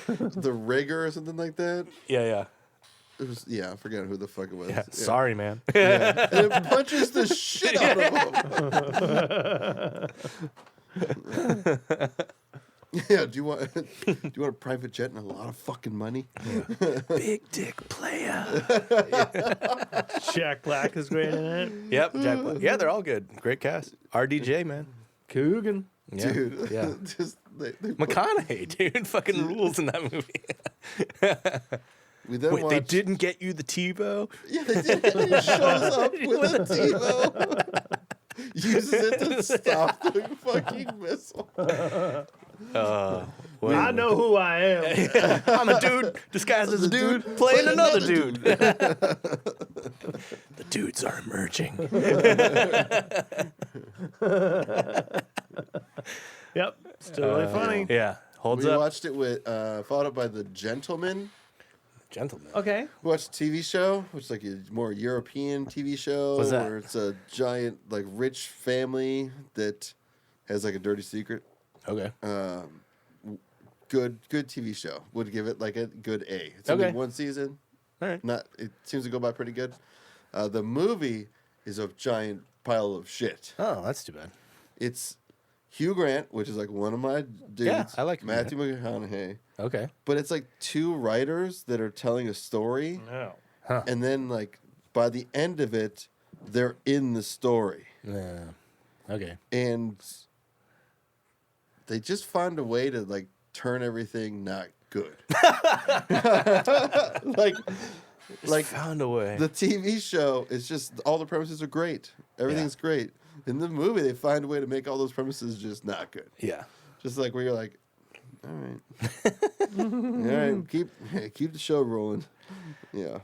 the rigger or something like that. Yeah. It was, I forget who the fuck it was. Yeah. Sorry, man. Yeah. And it punches the shit out of him. Yeah, do you want a private jet and a lot of fucking money? Big dick player. Jack Black is great in it. Yep. Jack Black. Yeah, they're all good. Great cast. RDJ, man. Coogan. Yeah. Dude. Yeah. Just they McConaughey, dude, fucking rules in that movie. we then Wait, they watched, didn't get you the TiVo? Yeah, they did. He shows up with a TiVo. Uses it to stop the fucking missile. I know who I am. I'm a dude disguised as a dude playing another dude. The dudes are emerging. Yep. Still really funny. Yeah, holds We up. watched it with followed up by The Gentleman. Gentlemen. Okay. We watched a TV show, which is like a more European TV show, What's that? where it's a giant, like, rich family that has like a dirty secret. Okay. Good TV show. Would give it like a good A. It's only Okay. 1 season. All right. It seems to go by pretty good. The movie is a giant pile of shit. Oh, that's too bad. It's Hugh Grant, which is like one of my dudes. Yeah, I like Hugh Matthew McConaughey. Okay. But it's like 2 writers that are telling a story, No. and then like by the end of it, they're in the story, Yeah. Okay. and they just find a way to like turn everything not good. like Found a way. the TV show is just all the premises are great. Everything's great. In the movie, they find a way to make all those premises just not good. Yeah. Just like where you're like, all right, all right, keep the show rolling. Yeah.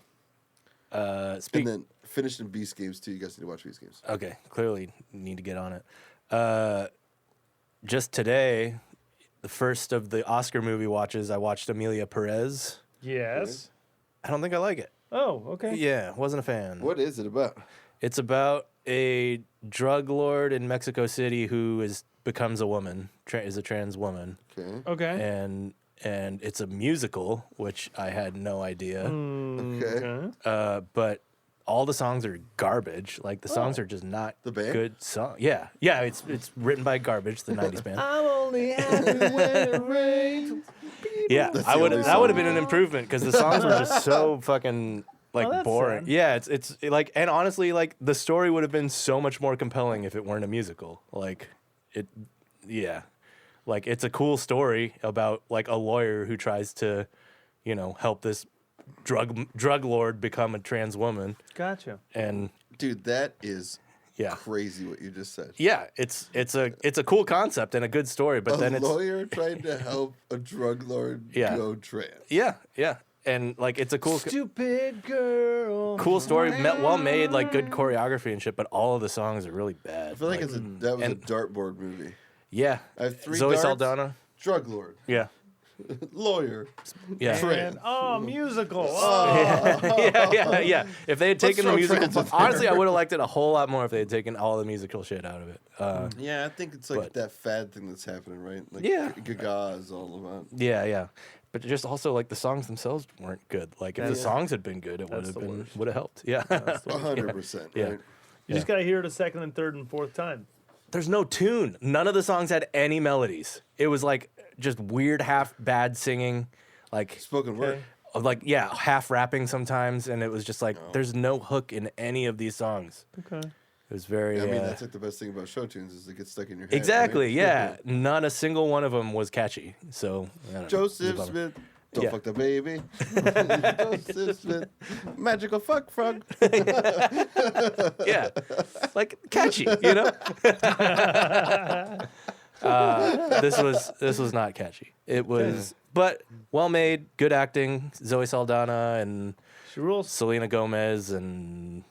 And then finished in Beast Games too. You guys need to watch Beast Games. Okay, clearly need to get on it. Just today, the first of the Oscar movie watches, I watched Amelia Perez. Yes. I don't think I like it. Oh, okay. Yeah, wasn't a fan. What is it about? It's about a drug lord in Mexico City who is becomes a woman, is a trans woman, Okay. Okay. and it's a musical, which I had no idea. Okay. But all the songs are garbage. Like the songs are just not The band? good songs. Yeah, yeah. It's written by Garbage, the '90s band. I'm only happy when it rains. Yeah, That's I the would only that would have song. been an improvement because the songs were just so fucking like that's boring. sad. Yeah, it's like, and honestly, like the story would have been so much more compelling if it weren't a musical. Like it, yeah, like it's a cool story about like a lawyer who tries to, help this drug lord become a trans woman, Gotcha. and Dude, that is yeah. crazy what you just said. Yeah, it's a cool concept and a good story, but A then it's lawyer trying to help a drug lord Yeah. go trans. yeah, and like it's a Stupid girl. cool story, well made, like good choreography and shit, but all of the songs are really bad. I feel like that was a dartboard movie. Yeah, I have 3 Zoe darts, Saldana. drug lord, Yeah, lawyer. yeah. Trans. And, musical. Oh. yeah. If they had taken the throw musical, trans in there. honestly, I would have liked it a whole lot more if they had taken all the musical shit out of it. Yeah, I think it's like But- that fad thing that's happening, right? Like Yeah. Gaga is all about. Yeah. But just also like the songs themselves weren't good. Like if the Yeah. songs had been good, it would That's have the been worst. would have helped. Yeah. 100%. Yeah. Right? You just got to hear it a second and third and fourth time. There's no tune. None of the songs had any melodies. It was like just weird half bad singing, like Spoken word. half rapping sometimes, and it was just like there's no hook in any of these songs. Okay. It was very I mean, that's like the best thing about show tunes is it gets stuck in your head. exactly, right? yeah. Not a single one of them was catchy. So I don't know. It was a Joseph bummer. Smith. Don't Yeah. fuck the baby. Joseph Smith. Magical fuck frog. Yeah, like catchy, This was not catchy. It was, but well made, good acting. Zoe Saldana and She rules. Selena Gomez and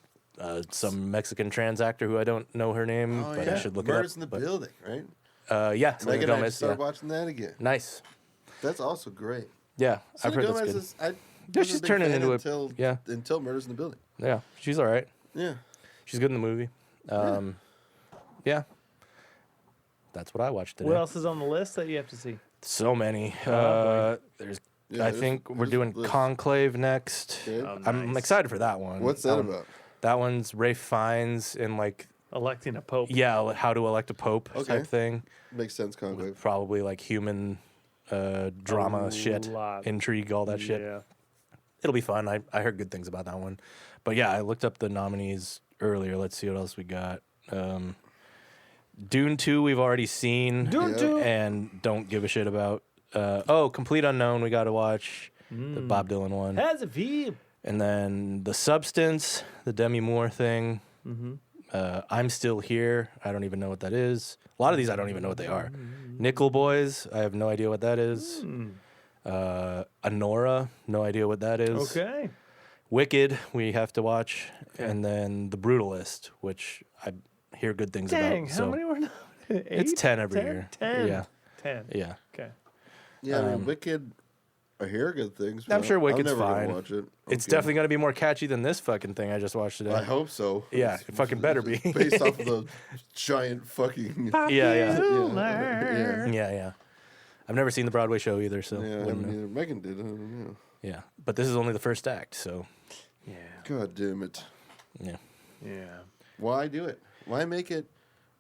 some Mexican trans actor who I don't know her name, but I should look Murders it in up. the Building, right? Yeah, Selena Megan and I just Gomez. started Yeah. watching that again. Nice. That's also great. Yeah, I've heard Selena that's Gomez good. is, wasn't she's a big turning fan into until, until Murders in the Building. Yeah, she's all right. Yeah. She's good in the movie. Yeah. That's what I watched today. What else is on the list that you have to see? So many. boy. There's. Yeah, I think we're there's doing list. Conclave next. Okay. I'm Nice. excited for that one. What's that about? That one's Rafe Fiennes and like Electing a pope. how to elect a pope Okay. type thing. Makes sense, Conclave. Probably like human drama shit, lot. intrigue, all that shit. Yeah. It'll be fun. I heard good things about that one. But yeah, I looked up the nominees earlier. Let's see what else we got. Dune 2 we've already seen. Dune Yeah. 2. And don't give a shit about. Complete Unknown we got to watch. The Bob Dylan one. Has a V. And then The Substance, the Demi Moore thing. I'm Still Here. I don't even know what that is. A lot of these I don't even know what they are. Nickel Boys. I have no idea what that is. Anora. No idea what that is. Okay. Wicked. We have to watch. And then The Brutalist, which I hear good things Dang, about. how So many were nominated? it's 10 every 10? year. 10. Yeah. 10. Yeah. Okay. Yeah, I mean, Wicked, I hear good things. I'm but sure I'm Wicked's never gonna fine. watch it. It's Okay. definitely going to be more catchy than this fucking thing I just watched today. I hope so. Yeah, It's it fucking better be. based off of the giant fucking. Yeah. Yeah. Yeah. I've never seen the Broadway show either, so Yeah, I wouldn't haven't know. either. Megan did. I don't know. Yeah. But this is only the first act, so Yeah. God damn it. yeah. Yeah. Why do it? Why make it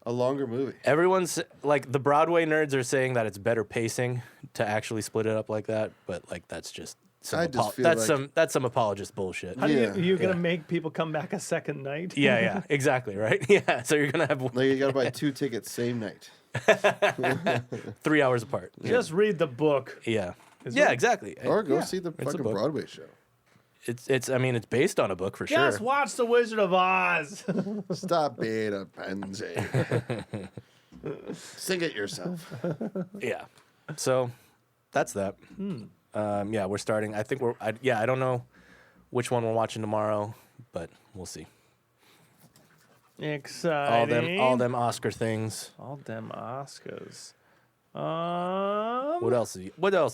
a longer movie? Everyone's like the Broadway nerds are saying that it's better pacing to actually split it up like that, but like that's just some I just feel like- that's some apologist bullshit. How Yeah. do you gonna Yeah. make people come back a second night? Yeah, exactly, right? Yeah, so you're gonna have Like you gotta buy 2 tickets same night. 3 hours apart. Just read the book. Yeah, Is yeah, it? exactly. Or go Yeah, see the it's a fucking book. Broadway show. It's. I mean, it's based on a book for Just sure. watch The Wizard of Oz. Stop being a pansy. Sing it yourself. Yeah. So that's that. Yeah, we're starting. I think we're. I don't know which one we're watching tomorrow, but we'll see. Exciting. All them Oscar things. All them Oscars. What else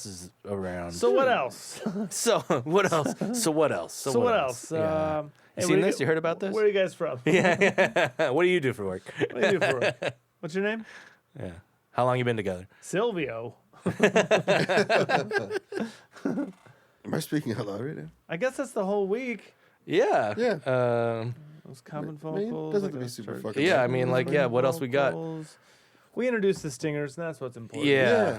is around? So what else? So what else? So what else? So what else? Yeah. Hey, You seen where this? You heard about this? Where are you guys from? Yeah. What do you do for work? What do you do for work? What's your name? Yeah. How long you been together? Silvio. Am I speaking out loud right now? I guess that's the whole week. Yeah. Yeah. Those common I mean, vocals. doesn't I have to be guess super church fucking Yeah, I long. mean, like, yeah, what else we got? vocals. We introduced the stingers, and that's what's important. Yeah.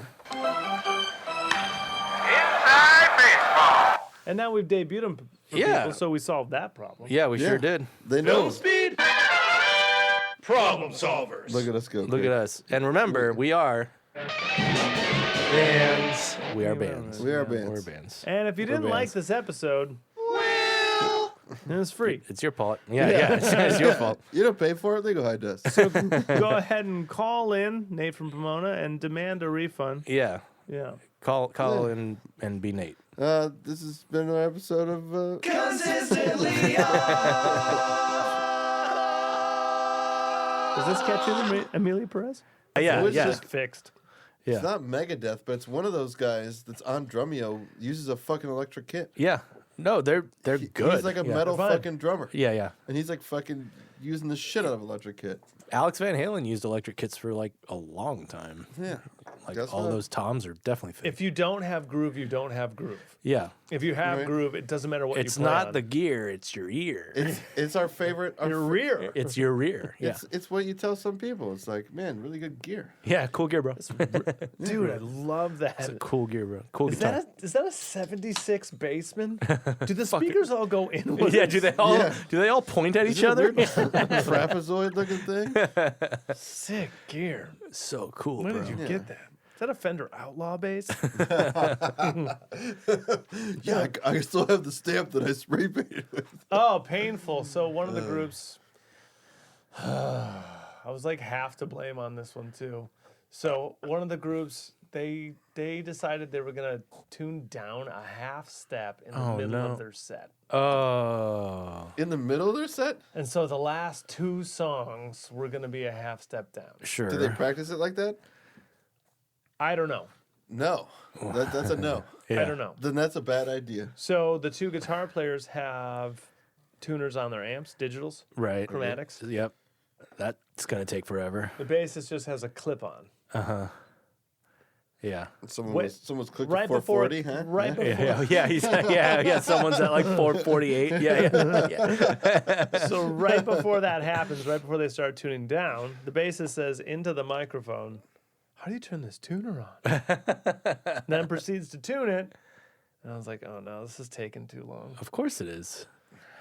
And now we've debuted them for Yeah. people, so we solved that problem. Yeah, we sure Yeah. did. They know. Film speed. Problem solvers. Look at us go. Look at us. And remember, we are bands. We are bands. We are We're bands. bands. And if you didn't like bands. this episode, then it's free. It's your fault. Yeah. It's your fault. You don't pay for it. Legal High does. Go ahead and call in, Nate from Pomona, and demand a refund. Yeah. Yeah. Call in and be Nate. This has been an episode of. Does this catch you, Amelia Perez? Yeah. was Yeah. Just fixed. Yeah. It's not Megadeth, but it's one of those guys that's on Drumeo, uses a fucking electric kit. Yeah. No, they're good. He's like a yeah. metal Fine. fucking drummer. Yeah. And he's like fucking using the shit out of electric kit. Alex Van Halen used electric kits for like a long time. Yeah. Like Guess all what? those toms are definitely fake. If you don't have groove, you don't have groove. Yeah. If you have Right. groove, it doesn't matter what It's you play not on. the gear, it's your ear. It's our favorite. your rear. It's your rear. Yeah. It's what you tell some people. It's like, man, really good gear. Yeah, cool gear, bro. Dude, I love that. It's a cool gear, bro. Cool Is guitar. that a 76 Bassman? Do the speakers all go inward? Yeah, do Yeah. they all point at each Is it a other? weird trapezoid looking thing? Sick gear. So cool, When bro. did you get that? Is that a Fender Outlaw bass? Yeah, I still have the stamp that I spray painted with. Oh, painful. So one of the groups, I was like half to blame on this one too. So one of the groups, they decided they were gonna tune down a half step in the Oh, middle no. of their set. Oh, In the middle of their set? And so the last two songs were gonna be a half step down. sure. Do they practice it like that? I don't know. No. That's a no. Yeah. I don't know. Then that's a bad idea. So the two guitar players have tuners on their amps, digitals, Right. chromatics. Yep. That's gonna take forever. The bassist just has a clip on. Yeah. Someone's clicked Right at before, 440, huh? right Huh? before. Yeah. Someone's at like 448. Yeah. So right before that happens, right before they start tuning down, the bassist says into the microphone, "How do you turn this tuner on?" Then proceeds to tune it, and I was like, "Oh no, this is taking too long." Of course it is.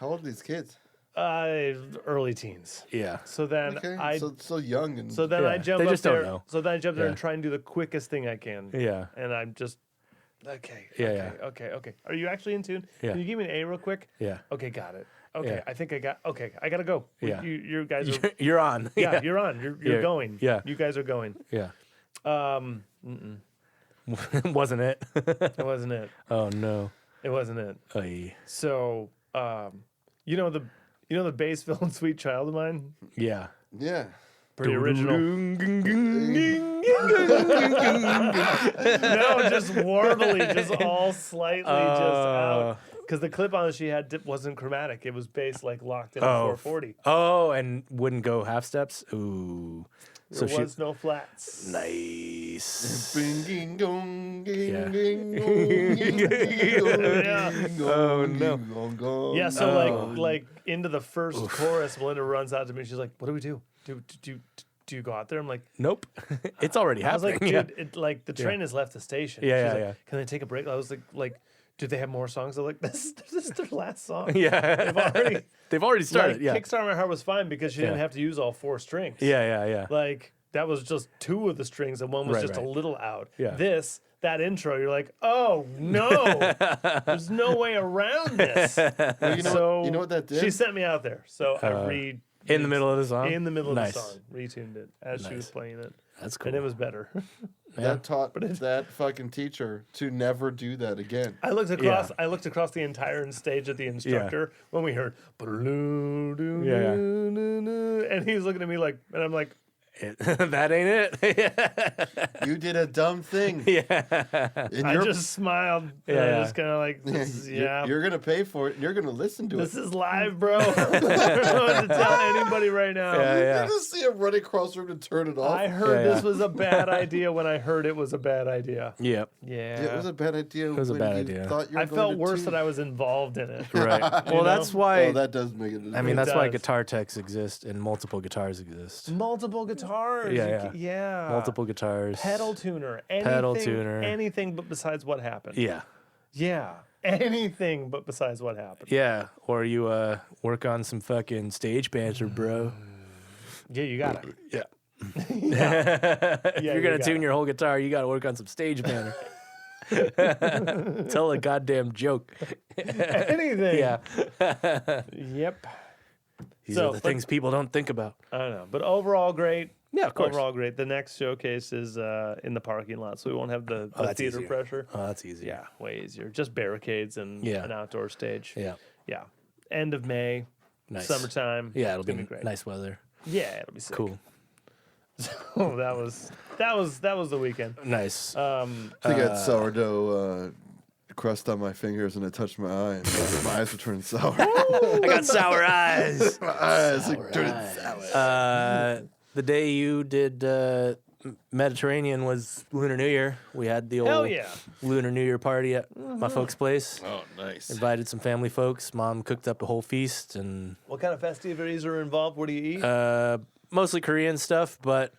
How old are these kids? Early teens. Yeah. So then Okay, so young and then Yeah, I jump they up just don't there. know. So then I jump there Yeah. and try and do the quickest thing I can. Yeah. And I'm just okay. Yeah, Okay. Are you actually in tune? Yeah. Can you give me an A real quick? Yeah. Okay, got it. Okay, Yeah. I think I got. Okay, I gotta go. Yeah. You guys are. You're on. Yeah, you're on. You're Yeah. going. Yeah. You guys are going. Yeah. Mm-mm. Wasn't it? It wasn't it. Oh no. It wasn't it. Oy. So, you know the bass villain, Sweet Child of Mine? Yeah. yeah. Pretty original. No, just warbly, just all slightly just out. Because the clip on she had wasn't chromatic. It was bass like locked in at 440. Oh, and wouldn't go half steps. Ooh. So There was no flats. nice. Bing, ging, gong, ging, Yeah. ging, gong, ging, ging, Yeah. ging, Oh, gong, no. ging, gong, gong. Yeah, so like into the first chorus, Melinda runs out to me. She's like, "What do we do? Do you go out there?" I'm like, Nope. It's already I was happening. like, dude, the train has left the station. Yeah, She's yeah, like, yeah. Can they take a break? I was like, do they have more songs? I'm like, this is their last song. Yeah. They've already started. Like, Yeah. Kickstart My Heart was fine because she didn't Yeah. have to use all four strings. Yeah. Like that was just two of the strings and one was Right, just a right. little out. Yeah. That intro, you're like, oh no, there's no way around this. Well, you know what that did? She sent me out there, so I In the middle of the song. in the middle Nice. of the song, retuned it as she was Nice. playing it, That's cool. and it was better. that taught that fucking teacher to never do that again. I looked across. Yeah. I looked across the entire stage at the instructor when we heard, Yeah. and he was looking at me like, and I'm like, That ain't it. You did a dumb thing. Yeah. And I you're, just smiled. Yeah. I just kind of like, this is, you're gonna pay for it. And you're gonna listen to this it. is live, bro. I don't know what to tell anybody right now. Yeah, yeah. You just see him running across the room to turn it off. I heard Yeah, this yeah. was a bad idea when I heard it was a bad idea. Yep. Yeah. Yeah, it was a bad idea. was a when bad you idea. Thought you were I going felt to worse tune. that I was involved in it. Right. Well, know? that's why. Oh, that does make it. I mean, It that's why does. guitar techs exist and multiple guitars exist. Multiple guitars. Yeah, Yeah. Multiple guitars. Pedal tuner. Anything, Pedal tuner. Anything but besides what happened. Yeah. Yeah. Anything but besides what happened. Yeah. Or you work on some fucking stage banter, bro. Yeah, you got it. Yeah. Yeah, If you're you gonna got tune it. your whole guitar, you gotta work on some stage banter. Tell a goddamn joke. Anything. Yeah. Yep. These So, are the but- things people don't think about. I don't know. But overall, great. Yeah, of course. Overall, great. The next showcase is in the parking lot, so we won't have the that's theater easier. pressure. Oh, that's easy. Yeah, way easier. Just barricades and Yeah. an outdoor stage. Yeah. Yeah. End of May, Nice. summertime. Yeah, it'll It's be gonna great. nice weather. Yeah, it'll be sick. Cool. Oh, that was the weekend. Nice. I think I had sourdough crust on my fingers and it touched my eye, and my eyes were turning sour. I got sour eyes. My eyes are turning sour. The day you did Mediterranean was Lunar New Year. We had the Hell old yeah. Lunar New Year party at my folks' place. Oh, nice. Invited some family folks. Mom cooked up a whole feast and What kind of festivities are involved? What do you eat? mostly Korean stuff, but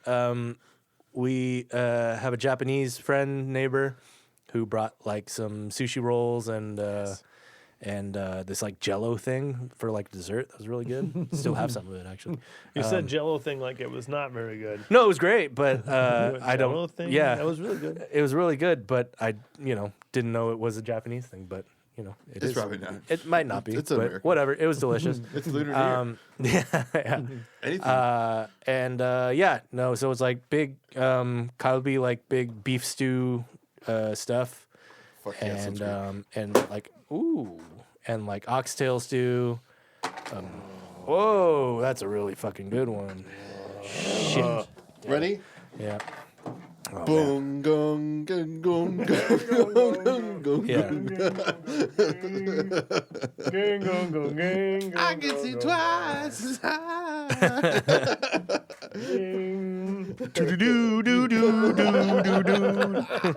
we have a Japanese friend, neighbor, who brought like some sushi rolls and this like Jello thing for like dessert. That was really good. Still have some of it actually. You said Jello thing like it was not very good. No, it was great, but I Jello don't. thing? Yeah, That was really good. It was really good, but I didn't know it was a Japanese thing. But it It's is. probably not. It might not be. It's but American. whatever. It was delicious. It's Lunar New Year. Yeah. Anything. No, so it's like big kalbi, like big beef stew stuff, Fuck yeah, sounds great. and like and like oxtail stew. Whoa, that's a really fucking good one. Shit. Ready? Yeah. Boom, gong, gong, gong, gong, gong, gong, Yeah. Gang, go, go, gang, go, I can go, see go, twice as high. gang. Do-do-do-do-do-do-do.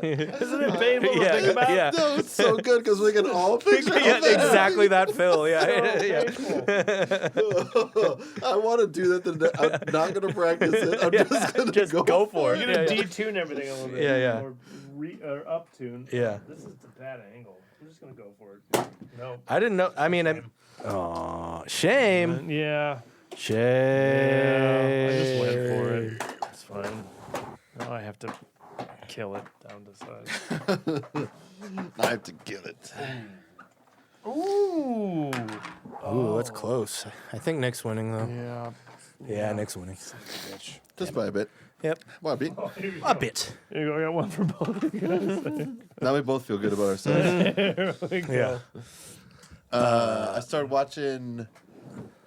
Isn't it painful to Yeah, think about? yeah. No, it's so good because we can all picture Yeah, that. exactly that Phil. Yeah, yeah. Painful. I want to do that. I'm not going to practice it. I'm just going to Just go for it. You're Yeah, gonna yeah. detune everything a little bit. Yeah, yeah. Or up tune. Yeah. This is the bad angle. I'm just gonna go for it. No. I didn't know. I mean, shame. Yeah. Shame. Yeah. I just went for it. It's fine. Now I have to kill it down to size. I have to get it. Ooh. Ooh, that's close. I think Nick's winning though. Yeah. Yeah, Nick's winning. Just by a bit. Yep. Well, A bit. Here you go. I got one for both of you guys. now we both feel good about ourselves. There we go. Yeah. I started watching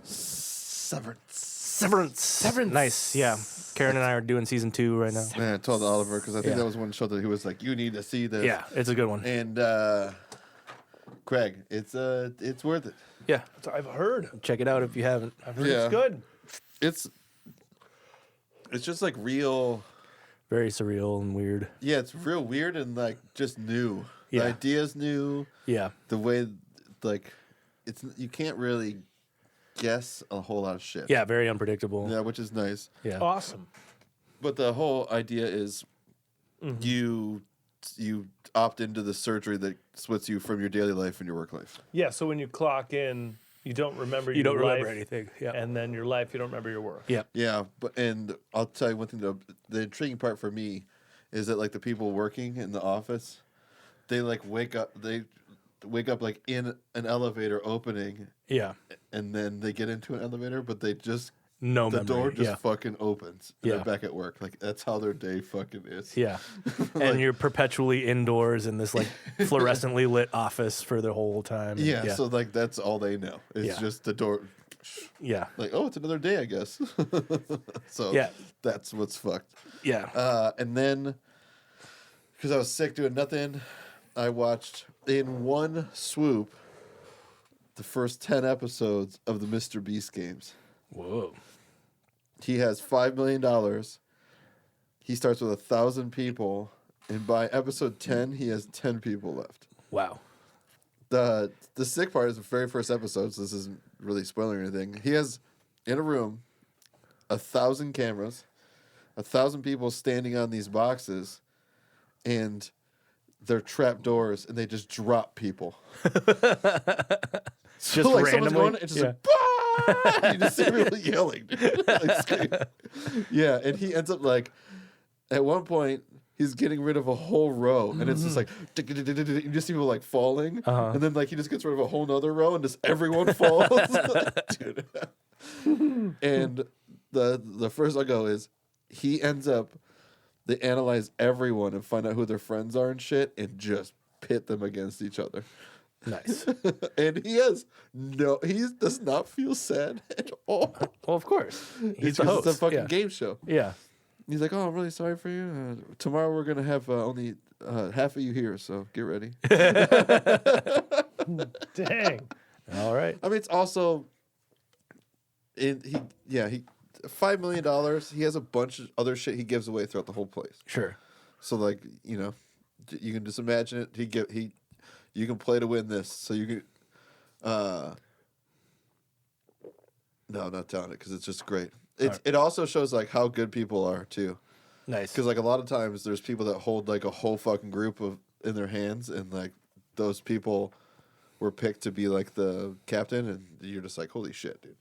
Severance. Severance. Nice. Yeah. Karen and I are doing season 2 right now. Man, I told Oliver because I think Yeah. that was one show that he was like, "You need to see this." Yeah, it's a good one. And Craig, it's worth it. Yeah. So I've heard. Check it out if you haven't. I've heard Yeah. it's good. It's just like real. Very surreal and weird. Yeah, it's real weird and like just new. Yeah. The idea's new. Yeah. The way like you can't really guess a whole lot of shit. Yeah, very unpredictable. Yeah, which is nice. Yeah. Awesome. But the whole idea is you opt into the surgery that splits you from your daily life and your work life. Yeah. So when you clock in, you don't remember You your don't remember life, anything. Yeah. and then your life, you don't remember your work. Yeah. Yeah, and I'll tell you one thing though, the intriguing part for me is that like the people working in the office, they like wake up like in an elevator opening Yeah. and then they get into an elevator, but they just No the memory. door just yeah. fucking opens. And Yeah. they're back at work. Like that's how their day fucking is. Yeah. And you're perpetually indoors in this like fluorescently lit office for the whole time. Yeah, so like that's all they know. It's Yeah. just the door Yeah. Like, oh, it's another day, I guess. So Yeah. that's what's fucked. Yeah. And then, because I was sick doing nothing, I watched in one swoop the first 10 episodes of the Mr. Beast games. Whoa. He has $5 million. He starts with 1,000 people, and by episode 10, he has 10 people left. Wow. The sick part is the very first episode, so this isn't really spoiling anything. He has in a room 1,000 cameras, 1,000 people standing on these boxes, and they're trap doors, and they just drop people. So, Just like, someone's randomly? going, it's just like, bah! You just see everyone yelling. Like, scream. Yeah, and he ends up like, at one point, he's getting rid of a whole row, and it's just like, you just see people like falling, and then like he just gets rid of a whole nother row, and just everyone falls. Dude. And the first I'll go is, he ends up, they analyze everyone and find out who their friends are and shit, and just pit them against each other. Nice. And he does not feel sad at all. Well, of course. He's the Because host. It's a fucking yeah. game show. Yeah. He's like, oh, I'm really sorry for you. Tomorrow we're going to have only half of you here, so get ready. Dang. All right. I mean, it's also, he $5 million. He has a bunch of other shit he gives away throughout the whole place. Sure. So, like, you know, you can just imagine it. You can play to win this. So you can, no, I'm not telling it because it's just great. It also shows like how good people are too. Nice. Because like a lot of times there's people that hold like a whole fucking group in their hands, and like those people were picked to be like the captain, and you're just like, holy shit, dude.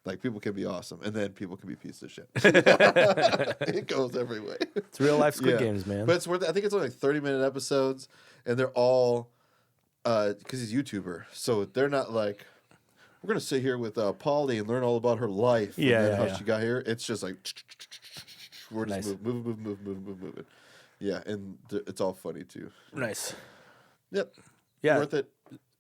Like, people can be awesome, and then people can be pieces of shit. It goes every way. It's real life Squid Games, man. But it's worth it. I think it's only like 30-minute episodes, and they're all, because he's a YouTuber, so they're not like, we're going to sit here with Polly and learn all about her life and how she got here. It's just like, we're just moving. Yeah, and it's all funny, too. Nice. Yep. Yeah. Worth it.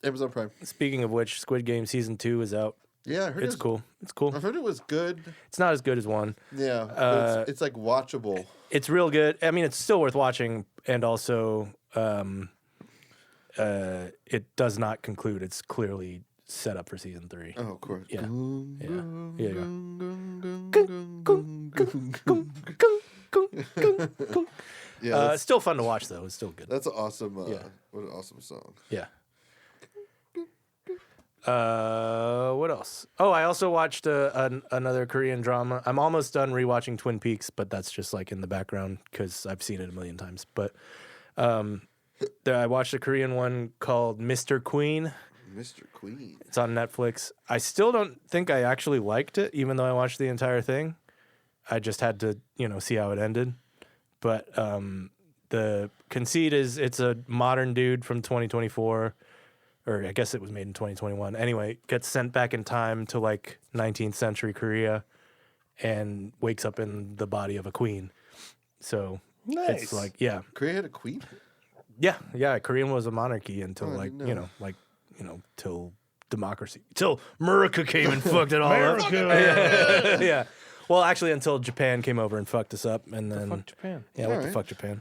Amazon Prime. Speaking of which, Squid Game Season 2 is out. Yeah, I heard It's cool. It's cool. I heard it was good. It's not as good as one. Yeah, but it's like watchable. It's real good. I mean, it's still worth watching, and also it does not conclude. It's clearly set up for Season 3. Oh, of course. Yeah. Yeah, It's still fun to watch, though. It's still good. that's an awesome. What an awesome song. Yeah. What else? Oh, I also watched another Korean drama. I'm almost done rewatching Twin Peaks, but that's just like in the background because I've seen it a million times. But I watched a Korean one called Mr. Queen. Mr. Queen. It's on Netflix. I still don't think I actually liked it, even though I watched the entire thing. I just had to, see how it ended. But the conceit is it's a modern dude from 2024. Or I guess it was made in 2021. Anyway, gets sent back in time to like 19th century Korea and wakes up in the body of a queen. So Nice. it's like, yeah. Korea had a queen? Yeah. Korean was a monarchy until Oh, I like, didn't know. till democracy. Till America came and fucked it all up. America. Yeah. Well, actually, until Japan came over and fucked us up. And then, Fuck Japan. yeah, what the Alright. fuck, Japan?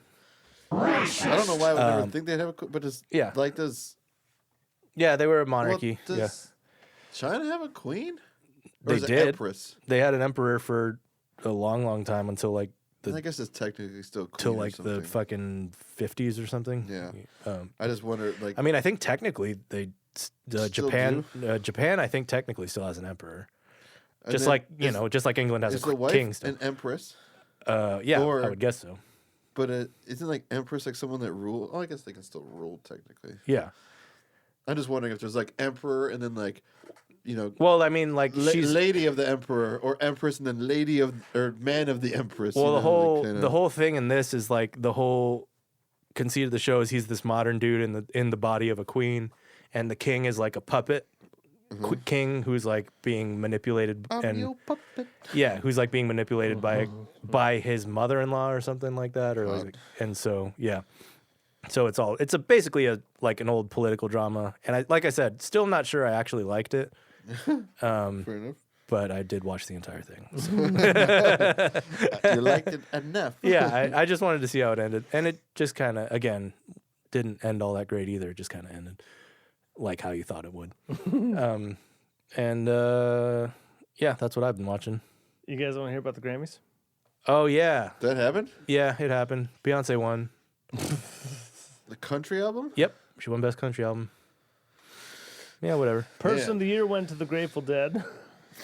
I don't know why I would never think they'd have a queen, but does, Yeah. like, does Yeah, they were a monarchy. does China have a queen? Or They is it did. Empress? They had an emperor for a long, long time until like I guess it's technically still queen till or like the something. fucking 50s or something. Yeah. I just wonder, like, I mean, I think technically Still Japan I think technically still has an emperor. and Just then like, just like England has is a the wife king still. an empress? Yeah, or- I would guess so. But isn't like empress like someone that rule? Oh, I guess they can still rule technically. Yeah. I'm just wondering if there's like emperor and then like, Well, I mean, like she's lady of the emperor or empress and then lady of or man of the empress. well, like, the whole thing in this is like the whole conceit of the show is he's this modern dude in the body of a queen, and the king is like a puppet king who's like being manipulated yeah, who's like being manipulated by his mother-in-law or something like that, or like, and so yeah. So it's basically like an old political drama, and like I said, still not sure I actually liked it. Fair enough. But I did watch the entire thing. So. You liked it enough. Yeah, I just wanted to see how it ended. And it just kind of, again, didn't end all that great either. It just kind of ended like how you thought it would. Yeah, that's what I've been watching. You guys want to hear about the Grammys? Oh, yeah. That happened? Yeah, it happened. Beyonce won. The country album? Yep, she won Best Country Album. Yeah, whatever. Person of the Year went to the Grateful Dead.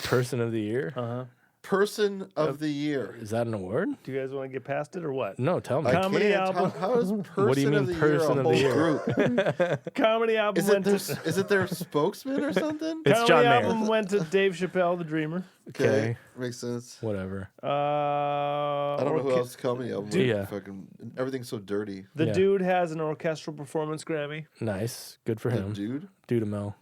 Person of the Year? Uh-huh. Person of the Year. Is that an award? Do you guys want to get past it or what? No, tell me. I Comedy can't. album. How is person What do you mean, of the person year a of the whole year? group? Comedy album Is it went their, to... is it their spokesman or something? It's Comedy John Mayer. album went to Dave Chappelle, the Dreamer. Okay. Makes sense. Whatever. I don't know who else comedy album. Dude. Yeah. Fucking everything's so dirty. The Yeah. dude has an orchestral performance Grammy. Nice. Good for The him. dude? Dudamel.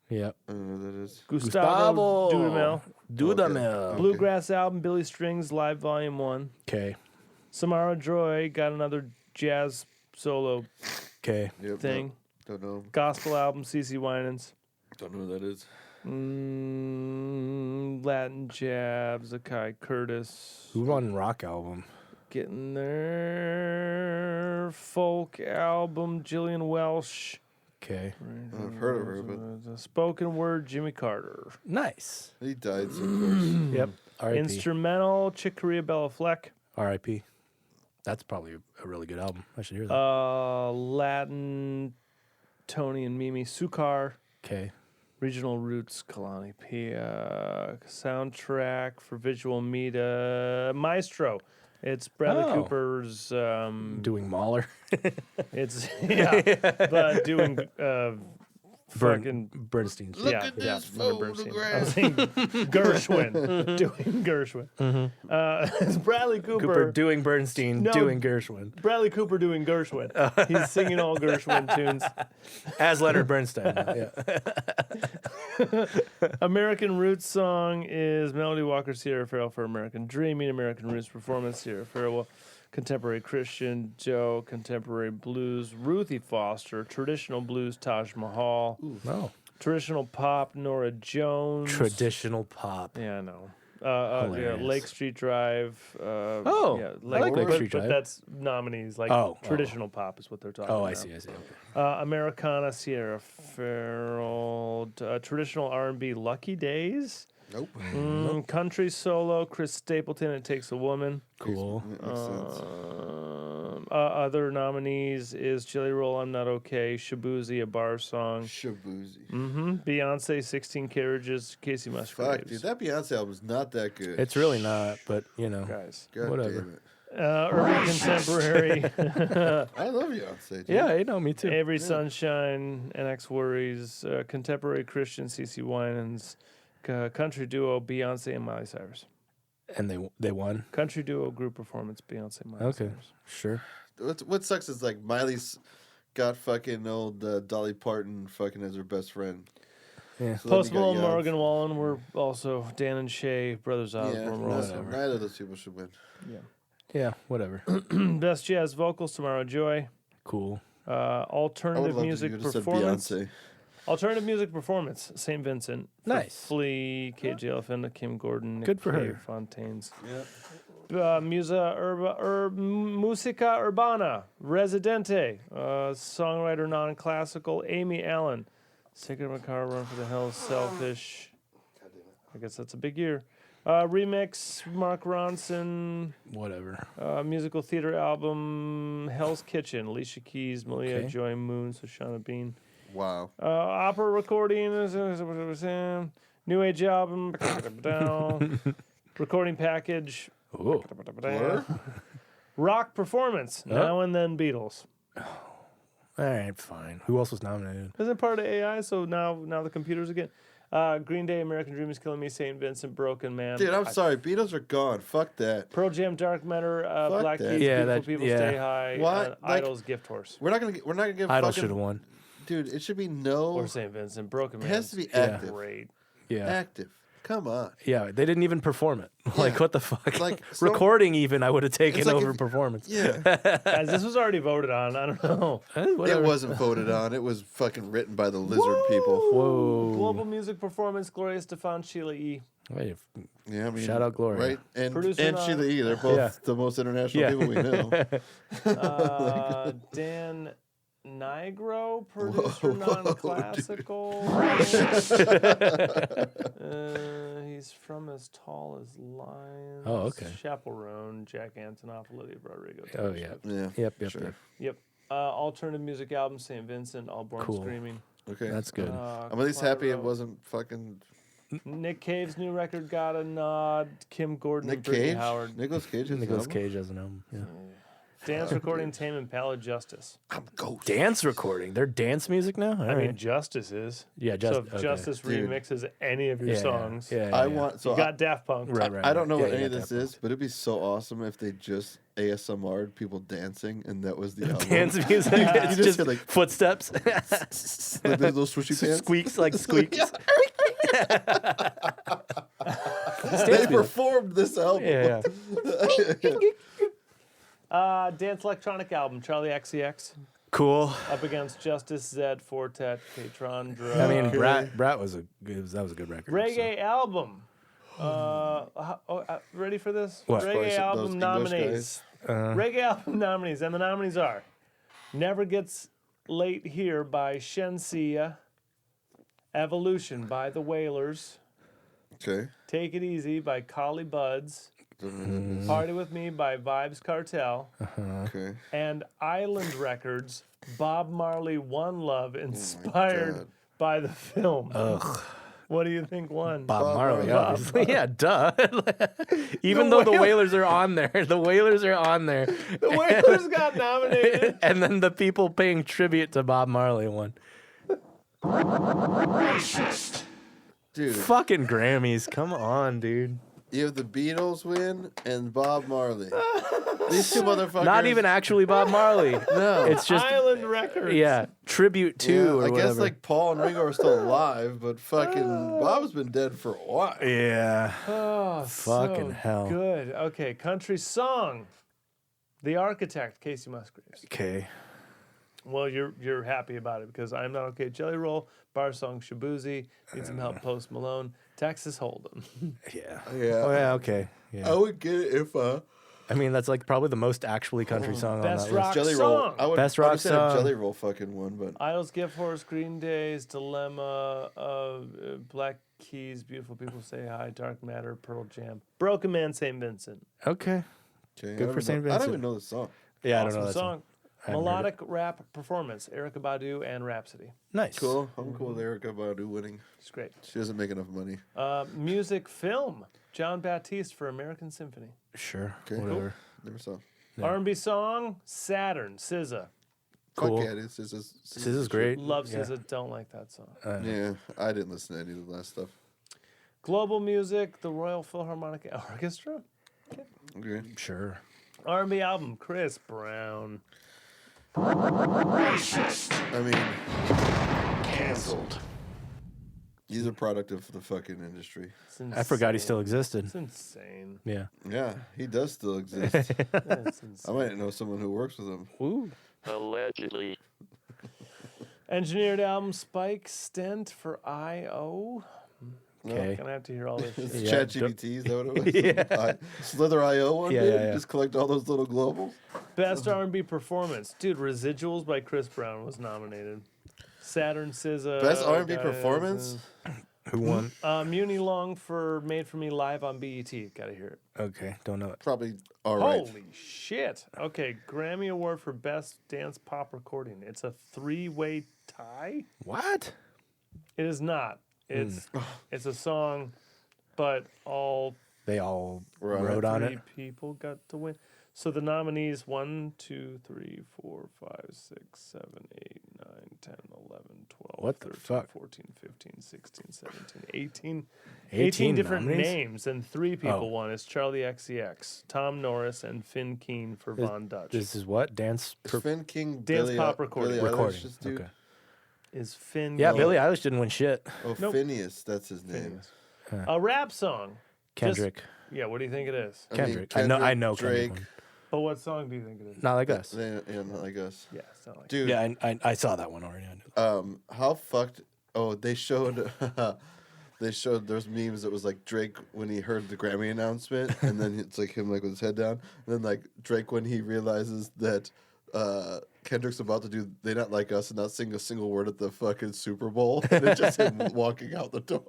Yep. I don't know who that is. Gustavo Dudamel. Dudamel. Bluegrass album, Billy Strings, Live Volume 1. Okay. Samara Joy got another jazz solo Okay. Yep, thing. Don't know. Gospel album, CeCe Winans. Don't know who that is. Latin Jab, Zakai Curtis. Who won Rock Album? Getting there. Folk album, Jillian Welsh. Okay. I've heard of her, but The spoken word, Jimmy Carter. Nice. he died, so of course. Yep. R.I.P. Instrumental, Chick Corea, Bella Fleck. R.I.P. That's probably a really good album. I should hear that. Latin, Tony and Mimi Sukar. Okay. Regional Roots, Kalani Pia. Soundtrack for Visual Media, Maestro. It's Bradley Oh. Cooper's. Doing Mahler. It's but doing fucking Bernstein's. Look yeah, at yeah, this remember Bernstein. I was photograph. saying Gershwin, doing Gershwin. It's Bradley Cooper doing Bernstein, No. doing Gershwin. Bradley Cooper doing Gershwin. He's singing all Gershwin tunes. As Leonard Bernstein. Yeah. American Roots song is Melody Walker, Sierra Farrell for American Dreaming. American Roots performance, Sierra Farrell. Contemporary Christian, Joe. Contemporary Blues, Ruthie Foster. Traditional Blues, Taj Mahal. No. Traditional Pop, Nora Jones. Traditional pop. Yeah, I know. Yeah, Hilarious. Lake Street Drive. Oh, yeah, I like Lake Street but Drive. that's nominees. Like Oh, traditional pop is what they're talking Oh, about. I see. Okay. Americana, Sierra Farrell. Traditional R&B, Lucky Days. Nope. Country solo, Chris Stapleton, It Takes a Woman. Cool. Makes sense. Other nominees is Jelly Roll, I'm Not Okay, Shabuzi, A Bar Song. Shabuzi. Beyonce, 16 Carriages, Casey Musgraves. Fuck, dude, that Beyonce album's not that good. It's really not, but you know. Guys. God whatever. damn it. Urban Contemporary, I love Beyonce, dude. Yeah, you know, me too. Avery Sunshine, NX Worries, Contemporary Christian, CeCe Winans, Country Duo, Beyonce and Miley Cyrus. And they won. Country Duo Group Performance, Beyonce and Miley Okay, Cyrus. sure. What sucks is like Miley's got fucking old Dolly Parton fucking as her best friend. Yeah. So then Post you got Malone, Young. Morgan Wallen were also Dan and Shay, Brothers Yeah, Osborne were also. neither of those people should win. Yeah, whatever. Best Jazz Vocals, Tomorrow Joy. Cool. I would Alternative love Music to you just Performance. said Beyonce. Alternative Music Performance, St. Vincent. For Nice. Flea, KJ Elephant, Kim Gordon, Nick Good for Cave, her. Fontaines. Yeah. Musica Urbana, Residente, songwriter non-classical, Amy Allen. Sacred Macabre, Run for the Hills, Selfish. I guess that's a big year. Remix, Mark Ronson. Whatever. Musical theater album, Hell's Kitchen, Alicia Keys, Malia Okay. Joy Moon, Shoshana Bean. Wow. Opera recording, New Age album, recording package, Oh. rock performance, Now and Then Beatles. All right, fine. Who else was nominated? Isn't it part of AI? So now the computers again. Green Day, American Dream is Killing Me, St. Vincent, Broken Man. Dude, I'm sorry. Beatles are gone. Fuck that. Pearl Jam, Dark Matter, Fuck Black that. Keys, Yeah, Beautiful that- People yeah. Stay High, What? Like- Idols, Gift Horse, We're not gonna give Idol fucking should have won. dude. It should be no or St. Vincent, Broken Man. has to be is active. Great. Yeah. active. Come on. Yeah, they didn't even perform it. Like, what the fuck? Like, so- recording even, I would have taken It's like over if- performance. Yeah. Guys, this was already voted on. I don't know. It Whatever. wasn't voted on. It was fucking written by the lizard people. Whoa. Global music performance, Gloria Stefan, Sheila E. Wait, Yeah, I mean, Shout out Gloria. Right? And Producer Sheila E. They're both the most international Yeah. people we know. Dan Nigro, producer, non-classical. He's from As Tall as Lions. Oh, okay. Chaperone, Jack Antonoff, Lydia Rodrigo. Oh, yeah. Yeah. Yep. Sure. Yep. Alternative music album, St. Vincent, All Born Cool. Screaming. Okay. That's good. I'm at least happy it Claro. wasn't fucking Nick Cave's new record got a nod. Kim Gordon Nick and Brittany Cage. Howard. Nicolas Cage. has Nicolas an Cage has an album. Yeah. Dance recording, Tame Impala, Justice. album? I'm Ghost. Dance recording. They're dance music now? All I right. mean, Justice is. Yeah, So just if okay. Justice Dude. remixes any of your Yeah, songs, Yeah, I yeah. want so you got Daft Punk. Right, right. I don't know right. what Yeah, any you of got this that. is, but it'd be so awesome if they just ASMR'd people dancing and that was the album. Dance music. You It's just just hear, like, footsteps. like those little swishy pants. Squeaks like squeaks. They performed this album. Yeah, yeah. Dance electronic album, Charlie XCX. Cool. Up against Justice, Zed, Fortet, K-Tron, Dro. I mean, Brat was a good record. Reggae album. Ready for this? What? Reggae Those album English nominees. Reggae album nominees, and the nominees are Never Gets Late Here by Shensia, Evolution by The Wailers, Okay. Take It Easy by Collie Buds, Party With Me by Vibes Cartel, Okay. and Island Records, Bob Marley One Love, inspired God. by the film. Ugh. What do you think won? Bob Marley, Marley. obviously. Yeah, duh. Even though the Wailers are on there. The Wailers are on there. The Wailers got nominated. And then the people paying tribute to Bob Marley won. Dude, Fucking Grammys. Come on, dude. you have the Beatles win and Bob Marley. These two motherfuckers. Not even actually Bob Marley. No. It's just, Island Records. yeah, tribute to Yeah, or I whatever. guess like Paul and Ringo are still alive, but fucking Bob's been dead for a while. Yeah. Oh, Fucking so hell. Good. Okay, country song. The Architect, Casey Musgraves. Okay. Well, you're happy about it because I'm Not Okay, Jelly Roll, Bar Song, Shabuzi, Need Some Help, Post Malone, Texas Hold'em. Yeah. Yeah. Oh, yeah, okay. Yeah. I would get it if I mean, that's like probably the most actually country song on Best that rock list. Jelly Roll. song. I would Best rock understand song. if Jelly Roll fucking won, but Isles, Gift Horse, Green Days, Dilemma, Black Keys, Beautiful People Say Hi, Dark Matter, Pearl Jam, Broken Man, St. Vincent. Okay. okay, Good for St. I don't Vincent. even know the song. Yeah, I Awesome don't know that song. I haven't heard Melodic rap performance, Erykah Badu and Rhapsody. Nice. Cool. I'm cool with Erykah Badu winning. It's great. She doesn't make enough money. Music film, John Baptiste for American Symphony. Sure. Okay, cool. Whatever. Never saw. Yeah. R&B song, Saturn, SZA. Cool. Fuck yeah, this is This is great. Love Yeah. SZA, don't like that song. Yeah, I didn't listen to any of the last stuff. Global music, the Royal Philharmonic Orchestra. Okay. Sure. R&B album, Chris Brown. I mean, Cancelled. he's a product of the fucking industry. It's I forgot he insane. still existed. It's insane. Yeah. Yeah, he does still exist. It's I insane. might know someone who works with him. Ooh. Allegedly. Engineered album, Spike Stent for I.O. Okay. Gonna have to hear all this It's shit. Yeah, ChatGPT, is that what it was? Yeah. Slither IO one, Yeah, dude? yeah, yeah. Just collect all those little globals? Best R&B performance. Dude, Residuals by Chris Brown was nominated. Saturn, SZA. Best R&B guys, performance? Who won? Muni Long for Made For Me Live on BET. Gotta hear it. Okay. Don't know it. Probably all right. Holy shit. Okay, Grammy Award for Best Dance Pop Recording. It's a 3-way tie? What? It is not. It's it's a song, but all They all We're on it. wrote on three it. people got to win. So the nominees 1, 2, 3, 4, 5, 6, 7, 8, 9, 10, 11, 12, What the 13, fuck? 14, 15, 16, 17, 18. 18 different nominees? names, and 3 people Oh. won. It's Charlie XCX, Tom Norris, and Finn Keen for Von Dutch. This is what? Dance? Is Finn King Dance Billie pop recording. Billie recording. Eilish's dude? Okay. Is Finn Yeah, Keen. Billie Eilish didn't win shit. Oh, Nope. Phineas, that's his name. Phineas. A rap song. Kendrick. Yeah, what do you think it is? I mean, Kendrick. I know Drake. Kendrick. But what song do you think it is? Not like us. Yeah, not like us. Yeah, it's not like Dude, Yeah, I saw that one already. I knew. how fucked? Oh, they showed. They showed there's memes that was like Drake when he heard the Grammy announcement, and then it's like him like with his head down, and then like Drake when he realizes that Kendrick's about to do "They Not Like Us" and not sing a single word at the fucking Super Bowl, and it's just him walking out the door.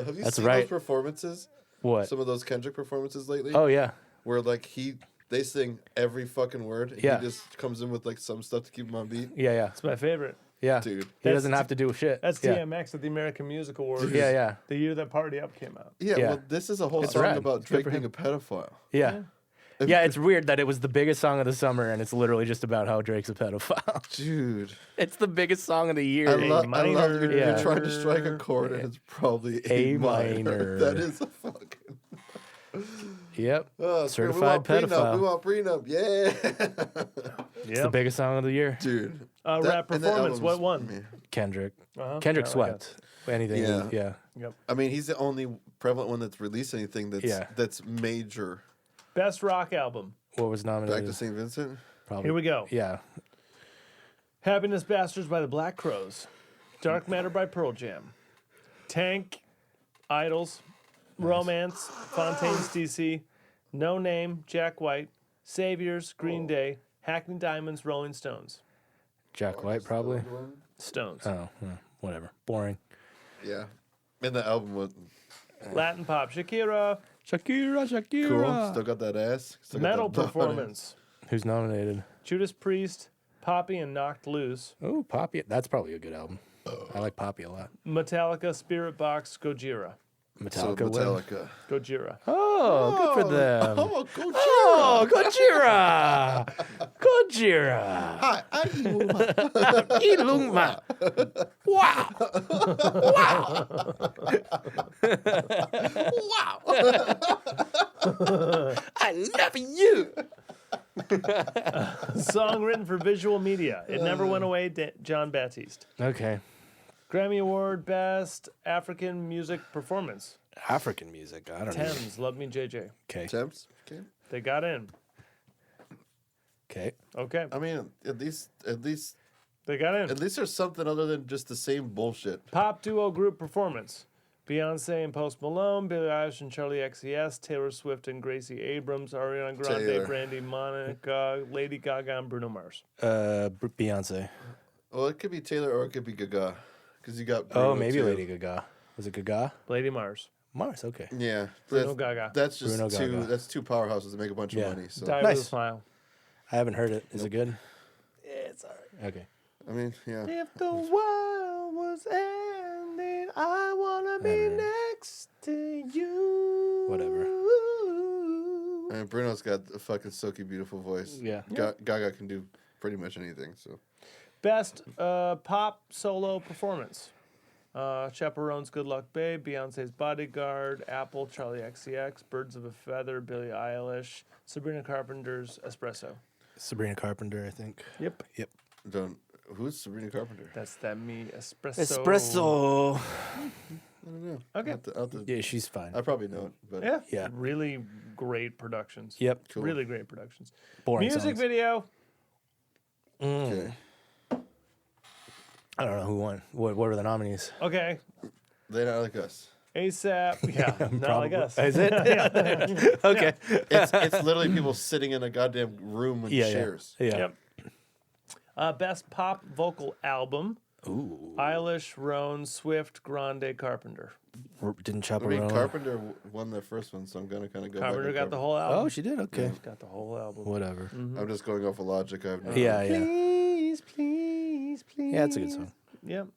Have you That's seen right. those performances? What? Some of those Kendrick performances lately? Oh yeah. Where like they sing every fucking word. And Yeah. He just comes in with like some stuff to keep him on beat. Yeah. It's my favorite. Yeah. Dude. He doesn't have to do shit. That's yeah. DMX at the American Music Awards. Yeah. The year that Party Up came out. Yeah, Yeah. well, this is a whole It's song rad. about It's good Drake for being him. a pedophile. Yeah. Yeah, it's weird that it was the biggest song of the summer, and it's literally just about how Drake's a pedophile. Dude. It's the biggest song of the year. I love you're Yeah. trying to strike a chord and it's probably A A minor. minor. That is a fucking... Yep. Oh, Certified we want pedophile. Prenup. We want prenup. Yeah. It's the biggest song of the year. Dude. Rap and that performance. album's- What one? man. Kendrick. Uh-huh. Kendrick Yeah, swept. Anything. Yeah. Yeah. Yep. I mean, he's the only prevalent one that's released anything that's Yeah. that's major. Best rock album. What was Back nominated? to St. Vincent. Probably. Here we go. Yeah. Happiness Bastards by the Black Crowes. Dark Matter by Pearl Jam. Tank, Idols, Romance, Fontaine's DC, No Name, Jack White, Saviors, Green Day, Hackney Diamonds, Rolling Stones. Jack White, probably. Stones. Oh, whatever. Boring. Yeah. And the album was Latin Pop, Shakira. Shakira. cool. Still got that ass. Still got Metal that butt. Performance. Who's nominated? Judas Priest, Poppy and Knocked Loose. Oh, Poppy. That's probably a good album. I like Poppy a lot. Metallica, Spirit Box, Gojira. So Metallica. win. Metallica. Gojira. Oh, good for them. Oh, go Oh, Gojira! Gojira! Hi, Ilungma! Wow! Wow! I love you! Song written for visual media. It Never Went Away, John Baptiste. Okay. Grammy Award, Best African Music Performance. African music. I don't know. Thames, Love Me JJ. Okay. Temps. Okay. They got in. Okay. Okay. I mean, at least They got in. there's something other than just the same bullshit. Pop duo group performance. Beyonce and Post Malone, Billie Eilish and Charlie XCX, Taylor Swift and Gracie Abrams, Ariana Grande, Taylor. Brandy Monica, Lady Gaga, and Bruno Mars. Beyonce. Well, it could be Taylor or it could be Gaga, because you got. Oh, Bruno, maybe too. Lady Gaga. Was it Gaga? Lady Mars. Mars. Okay. Yeah, Bruno Gaga. That's just Bruno two. Gaga. That's two powerhouses that make a bunch Yeah. of money. So Die Nice. with a Smile. I haven't heard it. Is it good? It's alright. Okay. I mean, yeah. If the world was ending, I wanna be Whatever. next to you. Whatever. I mean, Bruno's got a fucking silky, beautiful voice. Yeah. Gaga can do pretty much anything. So Best pop solo performance. Chaperones, Good Luck Babe, Beyonce's Bodyguard, Apple, Charlie XCX, Birds of a Feather, Billie Eilish, Sabrina Carpenter's Espresso. Sabrina Carpenter, I think. Yep. Yep. who's Sabrina Carpenter? That's that me espresso. Espresso. I don't know. Okay. I'll have to- Yeah, she's fine. I probably know it, but Yeah. Yeah. Really great productions. Yep. Cool. Really great productions. Boring Music songs. video. Okay. I don't know who won. What were the nominees? Okay. They not like us. ASAP. Yeah. Not like us. Is it? Okay. It's literally people sitting in a goddamn room with Yeah. chairs. Yeah. Yep. Best pop vocal album. Ooh. Eilish, Roan, Swift, Grande, Carpenter. Didn't I mean, Chaperone. Carpenter won the first one, so I'm gonna kind of go. Carpenter back got and the whole album. Oh, she did. Okay. Got the whole album. Whatever. I'm just going off of logic. I have no. Yeah. Yeah. Please, please, please. Yeah, it's a good song. Yep.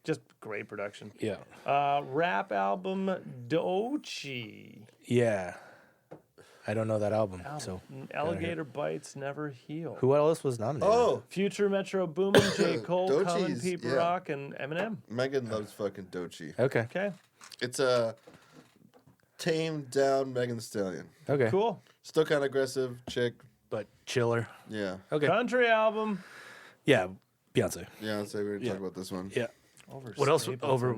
Just great production. Yeah. Rap album Dochi. Yeah. I don't know that album. So. Alligator Bites Never Heal. Who else was nominated? Oh, Future, Metro Boomin, J. Cole, Common Doechie's, Peep yeah. Rock, and Eminem. Megan loves fucking Doechii. Okay. Okay, It's a tamed down Megan Thee Stallion. Okay. cool. Still kind of aggressive chick. But chiller. Yeah. Okay. Country album. Yeah. Beyonce. Yeah, I'd say we're gonna talk about this one. Yeah. What else over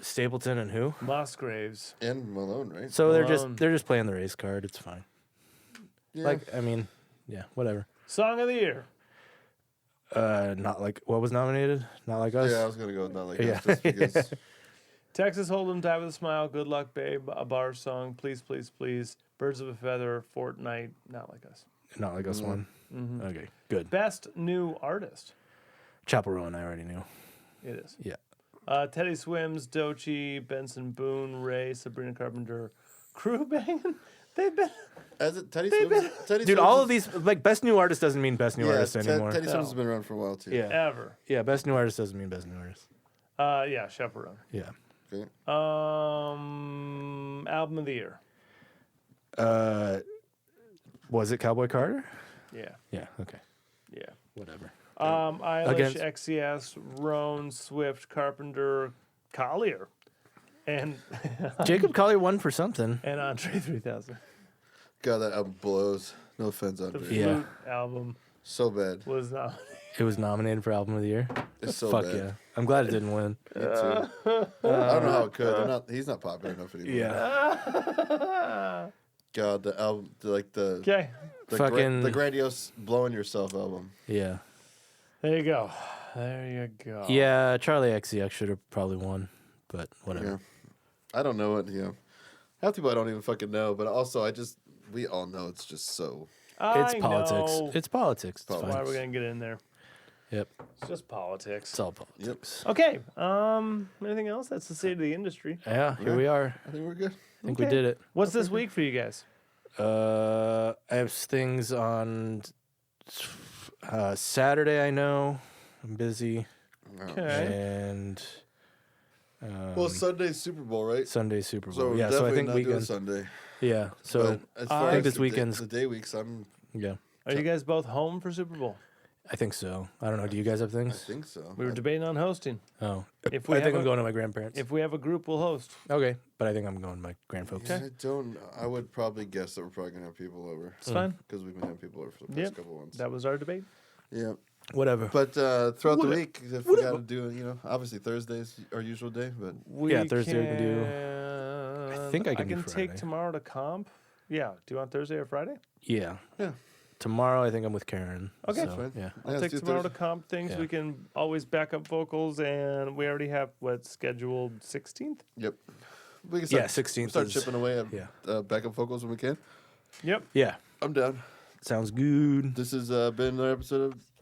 Stapleton and who? Musgraves. And Malone, right? So Malone. they're just playing the race card. It's fine. Yeah. Like, I mean, yeah, whatever. Song of the year. Not like what was nominated. Not like us. Yeah, I was gonna go with not like Yeah. us just because. Texas Hold'em, Die with a Smile, Good Luck Babe, A Bar Song, Please, Please, Please, Birds of a Feather, Fortnite, Not Like Us. Not like us one. Okay, good. Best New Artist. Chapel Rowan, I already knew. It is. Yeah. Teddy Swims, Doechii, Benson Boone, Ray, Sabrina Carpenter, Crew Bangin'. They've been... As it, Teddy Swims, Teddy Dude, Swims all is- of these, like, best new artist doesn't mean best new artist anymore. Teddy Swims No. has been around for a while too. Yeah. Ever. Yeah, best new artist doesn't mean best new artist. Yeah, Chaperone. Yeah. Okay. Album of the year. Was it Cowboy Carter? Yeah. Yeah, okay. Yeah. Whatever. Eilish, Against- XCS, Roan, Swift, Carpenter, Collier, and Jacob Collier won for something. and Andre 3000. God, that album blows. No offense, The Andre. Yeah. Flute album So bad. was not. It was nominated for Album of the Year. It's so Fuck bad. yeah. I'm glad it didn't win. Me too. I don't know how it could. He's not popular enough anymore. Yeah. God, the album, the Okay, Fucking- the grandiose "Blowing Yourself" album. Yeah. there you go. There you go. Yeah, Charlie XCX should have probably won, but whatever. Yeah. I don't know it. Yeah. Half the people I don't even fucking know, but also we all know it's just so. It's I politics. know. It's politics. It's Politics. Why fine. are we gonna get in there? Yep. It's just politics. It's all politics. Okay. Anything else? That's the state of the industry. Yeah, here we are. I think we're good. I think we Okay. did it. What's this week for you guys? I have things on Saturday, I know. I'm busy. Okay. And Well, Sunday's Super Bowl, right? Sunday Super Bowl. So yeah, so I definitely think not doing weekend. Sunday. Yeah, so But as I far think as this the weekend's- the day weeks, I'm. yeah, Are you guys both home for Super Bowl? I think so. I don't know. Do you guys have I things? think so. We were debating on hosting. Oh, If we I have think a- I'm going to my grandparents. If we have a group, we'll host. Okay, but I think I'm going to my grandfolks. I don't. I would probably guess that we're probably gonna have people over It's fine. because we've been having people over for the past Yep. couple ones. That was our debate. Yeah, Whatever. but throughout the week, if we got to do, obviously Thursday's our usual day, but Yeah, Thursday we can do- I think I can do take Friday. tomorrow to comp. Yeah. Do you want Thursday or Friday? Yeah. Yeah. Tomorrow, I think I'm with Karen. Okay. so, Fine. yeah. I'll let's take do tomorrow Thursday. to comp things. Yeah. We can always back up vocals, and we already have what scheduled 16th. Yep. We can Yeah, start, 16th start is- chipping away at yeah. backup vocals when we can. Yep. Yeah. I'm down. Sounds good. This has been another episode of